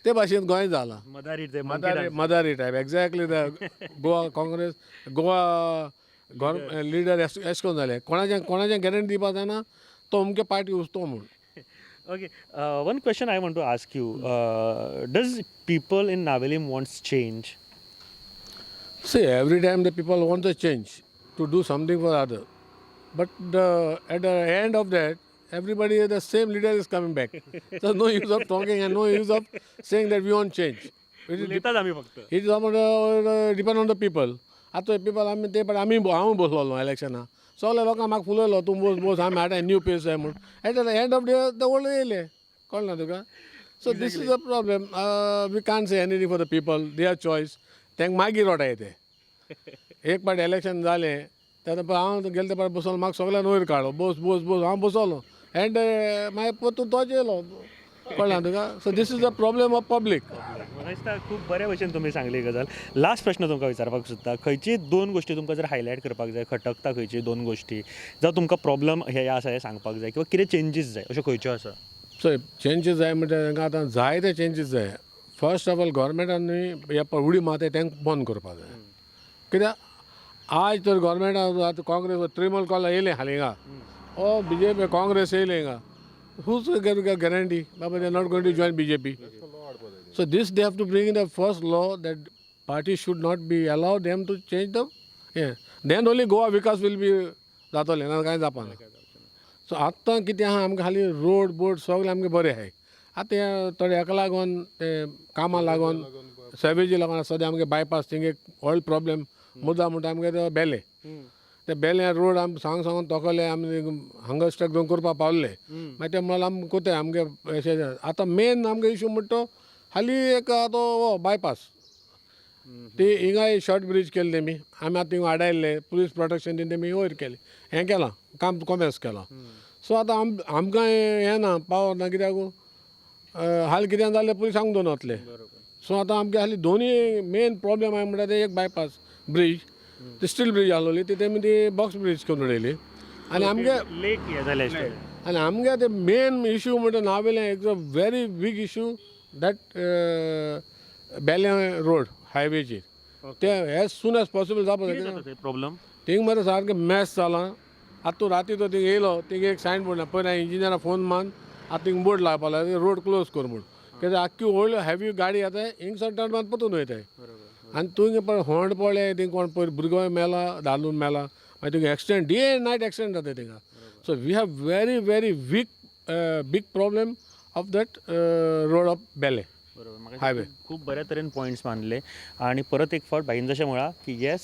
ते भाशेन गोंय जाला. मदारी type exactly Goa Congress Goa leader एश कोन्न जाले. कोणाचें गॅरंटी दिवपा जायना तो अमके पार्टी उरतो म्हूण. Okay, one question I want to ask you, does people in Navelim wants change? See, every time the people want to change to do something for other, but at the end of that, everybody, the same leader is coming back. So no use of talking and no use of saying that we want change. It is depend on the people. आता people आमी ते पण आमी हांव बसलो इलेक्शना सगळे लोकांक म्हाका फुलयलो तूं बोस आमी हाडा न्यू पेस जाय म्हूण. At the end of the old येयले कळना तुका. So this is a problem. We can't say anything for the people, their choice. तेंक मागीर रोटाय ते एक पाटी इलेक्शन जालें तेन्ना पळय हांव गेले ते पाटी बसलो म्हाका सगळ्यान वयर काडलो बोस हांव बसलो एंड मागीर परतून तोच येयलो कळना तुका. So this is a problem of public. दिसता खूब बऱ्या भशेन तुमी सांगली गजाल. लास्ट प्रश्न तुमकां विचारपाक सोदता, खंयची 2 गोश्टी तुमकां जर हायलायट करपाक जाय, खटकता खंयची 2 गोश्टी जावं तुमकां प्रॉब्लम हे आसा हे सांगपाक जाय किंवा कितें चेंजीस जाय अश्यो खंयच्यो आसा? सो चेंजीस जाय म्हणजे तांकां आतां जायते चेंजीस जाय. फर्स्ट ऑफ ऑल गोवोरमेंटान हे उडी मारताय तेंकां बंद करपाक जाय. कित्याक आज तर गोवोरमेंटान आतां काँग्रेस त्रिमूल कॉला येयलें हालिंगा ओ BJP काँग्रेस येयलें हिंगा. Who's guarantee? Baba, they're not going to join BJP. So this they have to bring in the first law that parties should not be allowed them to change them. Yeah. Then only Goa Vikas will be जातले ना कांय जावपाना. सो आतां कितें आहा आमकां खाली रोड बोर्ड सगळें आमगे बरें आहाय. आतां थोडे हेका लागोन ते कामां लागोन सॅवेजी लागोन सद्या आमगे बायपास थिंग एक व्हडलो प्रॉब्लेम मुद्दा म्हणटा आमगे तो बेले. ते बेले रोड आमी सांगून तोकले आमी हांगा स्ट्रक दोन करपा पावले मागीर ते म्हणल्यार आमी कोताय आमगे अशें. आतां मेन आमगे इशू म्हणटा तो हाली एक तो बायपास ते हिंगाय शॉर्ट ब्रिज केले तेमी आमी आतां थिंग वाडायल्ले पुलीस प्रोटेक्शन दिवन तेमी वयर केले हें केलां काम कॉमेर्स केलां सो आतां आमकां हें ना पावर ना कित्याक हाल कितें जालें पुलीस सांग दोन वतले सो आतां आमगे हाली दोनी मेन प्रॉब्लेम आहाय म्हणटा ते एक बायपास ब्रिज ती स्टील ब्रिज आहलोली ती तेमी ती बॉक्स ब्रिज करून उडयली आनी आमगे लेक हें जालें आनी आमगे ते मेन इशू म्हणटा नावेलें it's a very big issue that बेले रोड हायवेचेर ते एज सून एज पॉसिबल जावपाक प्रॉब्लम थिंग मरे सारकें मॅस जालां आतां तूं राती तो थिंग येयलो थिंग एक सायन बोर्ड ना पळय इंजिनियरा फोन मान आतां थिंग बोर्ड लावपा लागला रोड क्लोज कर म्हूण कित्याक आख्खी व्हडल्यो हेवी गाडी येताय हिंगसर टर्न मान पतून वयताय आनी तुवें पळय होंड पळय थिंग कोण पयर भुरगो मेला धालून मेला मागीर तुगे accident day and night accident जाताय थिंगा so we have very very weak big problem of that road of बेले हायवे खूप बऱ्या तरेन पॉयंट्स मानले आणि परत एक फावट भाईन जशें म्हळां की येस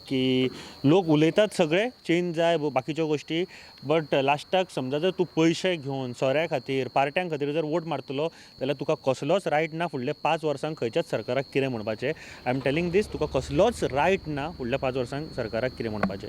की लोक उलयतात सगळे चेंज जाय बाकीच्यो गोश्टी बट लास्टाक समजा जर तूं पयशे घेवन सोऱ्या खातीर पार्ट्यां खातीर जर वोट मारतलो जाल्यार तुका कसलोच रायट ना फुडल्या 5 वर्सांक खंयच्याच सरकाराक कितें म्हणपाचें आय एम टेलिंग दीस तुका कसलोच रायट ना फुडल्या 5 वर्सांक सरकाराक कितें म्हणपाचें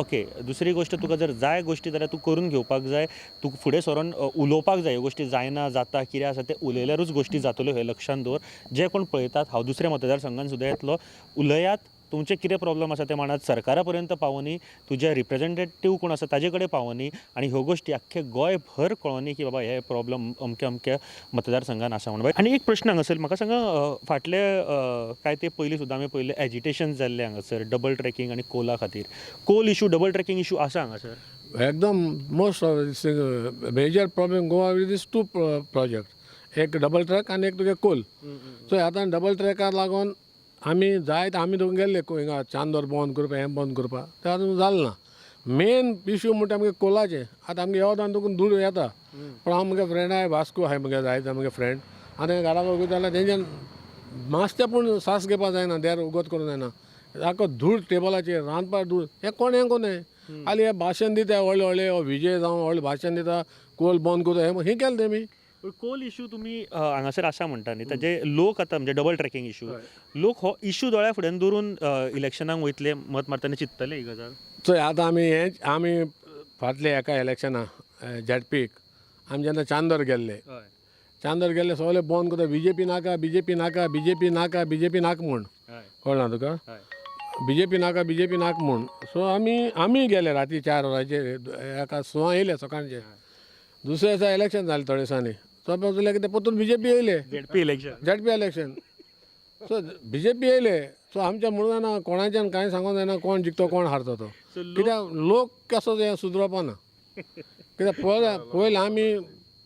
ओके दुसरी गोश्ट तुका जर जाय गोश्टी जाल्यार तूं करून घेवपाक जाय तूं फुडें सरोन उलोवपाक जाय ह्यो गोश्टी जायना जाता कितें आसा तें उलयल्यारूच गोश्टी जातल्यो हे लक्षांत दवर जे कोण पळयतात हांव दुसऱ्या मतदारसंघान सुद्दां येतलो उलयात तुमचे कितें प्रॉब्लम आसा ते मानात सरकारा पर्यंत पावोनी तुजे रिप्रेझेंटेटीव कोण आसा ताजे कडेन पावोनी आनी ह्यो गोश्टी आख्खे गोंयभर कळोनी की बाबा हे प्रॉब्लम अमक्या अमक्या मतदारसंघान आसा म्हणून आनी एक प्रश्न हांगासर म्हाका सांगा फाटले कांय ते पयलीं सुद्दां आमी पयले एजिटेशन जाल्ले हांगासर डबल ट्रॅकिंग आनी कोला खातीर coal issue double tracking issue आसा हांगासर एकदम most of this major problem Goa with this two project एक डबल ट्रॅक आनी एक तुगे कोल सो आतां डबल ट्रॅकार लागून आमी जायत आमी दोन गेल्ले हिंगा चांदोर बंद करपा हें बंद करपा तें आतां जालें ना मेन इशू म्हणटा आमगे कोलाचें आतां आमगे येवदान तुका धूळ येता पूण हांव म्हगे फ्रेंड आहाय वास्को आहाय म्हगे जायत म्हगे फ्रेंड आतां घरा वगत जाल्यार तेंच्यान मातशें पूण सास घेवपा जायना देर उगत करूं जायना आख्खो धूळ टेबलाचेर रांदपा धूळ हें कोण हें कोन्नाय हालीं हे भाशण दिता व्हडले व्हडले विजय जावं व्हडलें भाशण दिता कोल बंद करता हें केलें तेमी कोल इशू तुमी हांगासर आसा म्हणटा न्ही ताजे लोक आतां म्हणजे डबल ट्रॅकिंग इशू लोक हो इशू दोळ्या फुड्यान दवरून इलेक्शनाक वयतले मत मारतना चिंततले ही गजाल चोय आतां आमी फाटले एका इलेक्शना झॅडपीक आमी जेन्ना चांदोर गेल्ले सगळे बंद करता बीजेपी नाका बीजेपी नाका बीजेपी नाका बीजेपी नाका म्हूण कळना तुका बीजेपी नाका म्हूण सो आमी गेले राती 4 वरांचेर एका 6 येयले सकाळचे दुसऱ्या दिसा इलेक्शन जालें थोड्या दिसांनी तो जाल्यार कितें परतून बीजेपी येयले झॅडपी इलेक्शन सो बीजेपी येयले सो आमच्या म्हणून जायना कोणाच्यान कांय सांगूंक जायना कोण जिखतो कोण हारता तो कित्याक लोक कसो हें सुदरवपा ना कित्याक पयलें आमी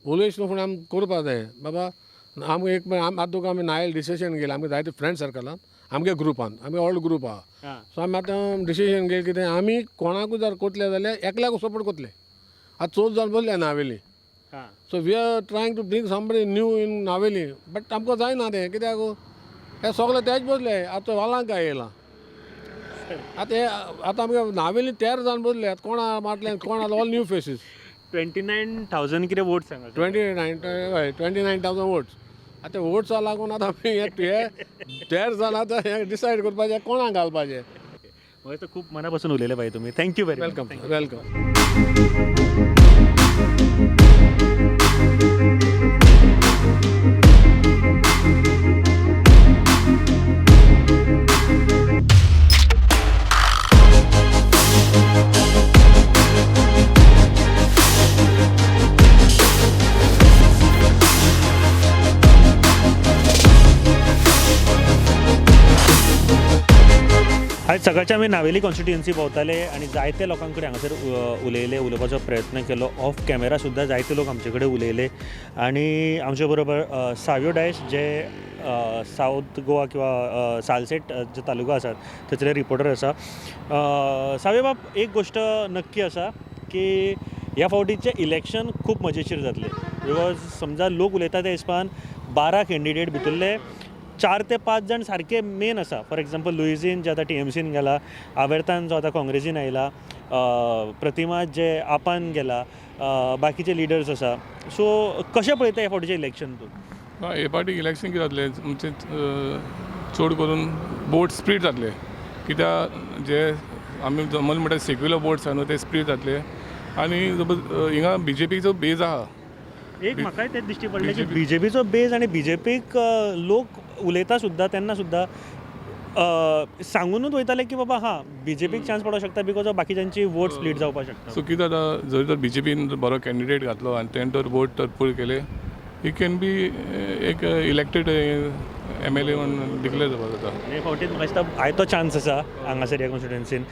उलयस फुडें आमी करपा जाय बाबा आमकां एक आतां तुका आमी नायल डिसिशन घेयलें आमगे जायते फ्रेंड सर्कलान आमगे ग्रुपान आमगे व्हडलो ग्रूप आहा सो आमी आतां डिसिशन घेयलें कितें आमी कोणाकूय जर कोतले जाल्यार एकल्याक सपोर्ट कोतले आतां चोच जावन बसले Navelim so we are trying to bring somebody new in Navelim but आमकां जायना तें कित्याक हे सगळे तेच बसले आतां वालांक काय येयलां आतां आमगे नावेली तयार जावन बसले आतां कोणा मारले कोण ऑल न्यू फेसीस 29,000 कितें वोट्स सांगा 29,000 वोट्स आतां वोट्सा लागून आतां आमी हे तयार जावन आतां हें डिसायड करपाचें कोणाक घालपाचें म्हाका खूब मना पासून उलयले बाय तुमी थँक्यू वेरी वेलकम आयज सकाळचे आमी नावेली कॉन्स्टिट्युएन्सी भोंवताले आनी जायते लोकां कडेन हांगासर उलोवपाचो प्रयत्न केलो ऑफ कॅमेरा सुद्दां जायते लोक आमचे कडेन उलयले आनी आमचे बरोबर सावियो डायस जे सावथ गोवा किंवा सालसेट जे तालुका आसात थंयसरले रिपोर्टर आसा सावियो बाब एक गोश्ट नक्की आसा की ह्या फावटीचें इलेक्शन खूब मजेशीर जातलें बिकॉज समजा लोक उलयता त्या हिसपान 12 कॅन्डिडेट भितरले 4 ते 5 जाण सारके मेन आसा फॉर एग्जाम्पल लुईजीन जे आतां TMCन गेला आवेर्तान जो आतां काँग्रेसीन आयला प्रतिमा जे आपान गेला बाकीचे लिडर्स आसा सो कशें पळयता ह्या फावटीचें इलेक्शन तूं हे फाटी इलेक्शन कितें जातलें म्हणजे चड करून बोट स्प्लीट जातले कित्याक जे आमी जमल म्हणटा सेक्युलर बोट्स आहा न्हू ते स्प्लीट जातले आनी हिंगा BJPचो बेज आहा. एक म्हाकाय तेच दिश्टी पडलें की BJPचो बेज आनी BJPक लोक उलयता सुद्दां तेन्ना सुद्दां सांगूनच वयताले की बाबा हां BJPक चान्स पडोंक शकता बिकॉज ऑफ बाकीच्यांची वोट स्प्लीट जावपाक शकता. सो कितें जाता जर तर BJPन बरो कॅन्डिडेट घातलो आनी तेणें तर वोट तर पूल केले ही कॅन बी एक इलेक्टेड MLA म्हणून डिक्लेअर जावपाक जाता. हे फावटीत म्हाका दिसता आयतो चान्स आसा हांगासर ह्या कॉन्स्टिट्युएन्सीन.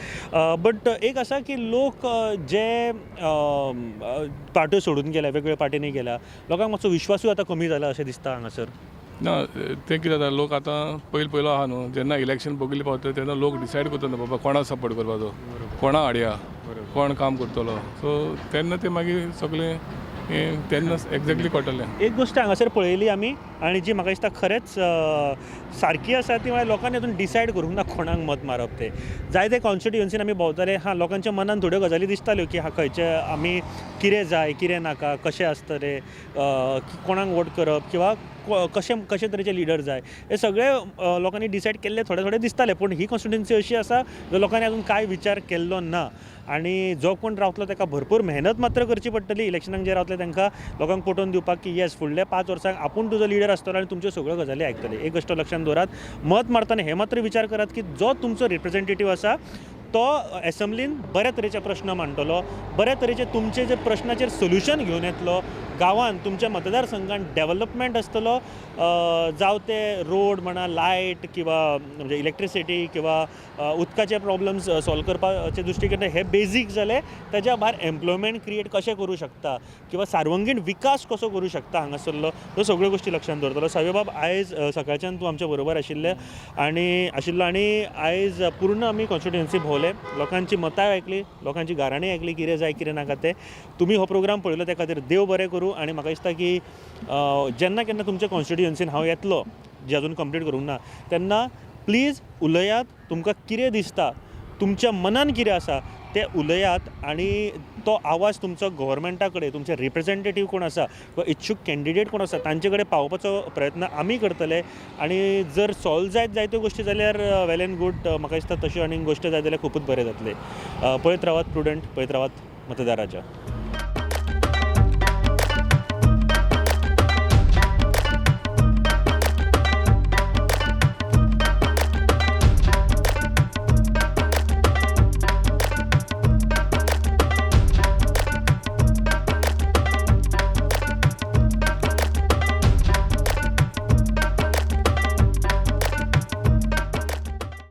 बट एक आसा की लोक जे पार्ट्यो सोडून गेल्या वेगवेगळ्या पार्टींनी गेल्या लोकांक मातसो विश्वासूय आतां कमी जाला अशें दिसता हांगासर. ना ते कितें जाता लोक आतां पयलो आहा न्हू जेन्ना इलेक्शन पयलीं पावता तेन्ना लोक डिसायड करता न्हू बाबा कोणाक सपोर्ट करपाचो कोणा हाडया कोण काम करतलो सो तेन्ना ते मागीर सगळें तेन्नाच एक्झॅक्टली कळटलें. एक गोश्ट हांगासर पळयली आमी आनी जी म्हाका दिसता खरेंच सारकी आसा ती म्हळ्यार लोकांनी अजून डिसायड करूंक ना कोणाक मत मारप ते. जायते कॉन्स्टिट्युएन्सीन आमी भोंवताले हां लोकांच्या मनान थोड्यो गजाली दिसताल्यो की हां खंयचे आमी कितें जाय कितें नाका कशें आसतलें कोणाक वोट करप किंवा कशे तरेचे लिडर जाय हे सगळे लोकांनी डिसायड केल्ले थोडे दिसताले पूण ही कॉन्स्टिट्युएन्सी अशी आसा जो लोकांनी अजून कांय विचार केल्लो ना आनी जो कोण रावतलो ताका भरपूर मेहनत मात्र करची पडटली इलेक्शनाक जे रावतले तांकां लोकांक पटोवन दिवपाक की येस फुडल्या 5 वर्सांक आपूण तुजो लिडर आसतलो आनी तुमच्यो सगळ्यो गजाली आयकतले. एक गोश्ट लक्षांत दवरात मत मारतना हे मात्र विचार करात की जो तुमचो रिप्रेझेंटेटीव आसा तो एसेंब्लीन बऱ्या तरेचे प्रश्न मांडटलो बऱ्या तरेचे तुमचे जे प्रश्नाचेर सोल्युशन घेवन येतलो गांवांत तुमच्या मतदारसंघान डेव्हलपमेंट आसतलो जावं ते रोड म्हणा लायट किंवा म्हणजे इलेक्ट्रिसिटी किंवा उदकाचे प्रॉब्लम्स सॉल्व करपाचे दृश्टीकोन हे बेजीक जाले ताच्या भायर एम्प्लॉयमेंट क्रिएट कशें करूं शकता किंवा सार्वंगीण विकास कसो करूं शकता हांगासरलो ह्यो सगळ्यो गोश्टी लक्षांत दवरतलो. सावेबाब आयज सकाळच्यान तूं आमच्या बरोबर आशिल्लो आनी आयज पूर्ण आमी कॉन्स्टिट्युएन्सी भोंवले लोकांची मतां आयकली लोकांची गाराणी आयकली कितें जाय कितें नाका तें. तुमी हो प्रोग्राम पळयलो त्या खातीर देव बरें करूं आनी म्हाका दिसता की जेन्ना केन्ना तुमच्या कॉन्स्टिट्युएन्सीन हांव येतलो जे अजून कंप्लीट करूंक ना तेन्ना प्लीज उलयात तुमकां कितें दिसता तुमच्या मनान कितें आसा ते उलयात आनी तो आवाज तुमचो गव्हर्मेंटा कडेन तुमचे रिप्रेझेंटेटीव कोण आसा वा इच्छूक कॅन्डिडेट कोण आसा तांचे कडेन पावोवपाचो प्रयत्न आमी करतले आनी जर सॉल्व जायत्यो गोश्टी जाल्यार वेल एंड गूड म्हाका दिसता तश्यो आनी गोश्टी जाय जाल्यार खूबच बरें जातले. पळयत रावात प्रुडंट पळयत रावात मतदार राजा.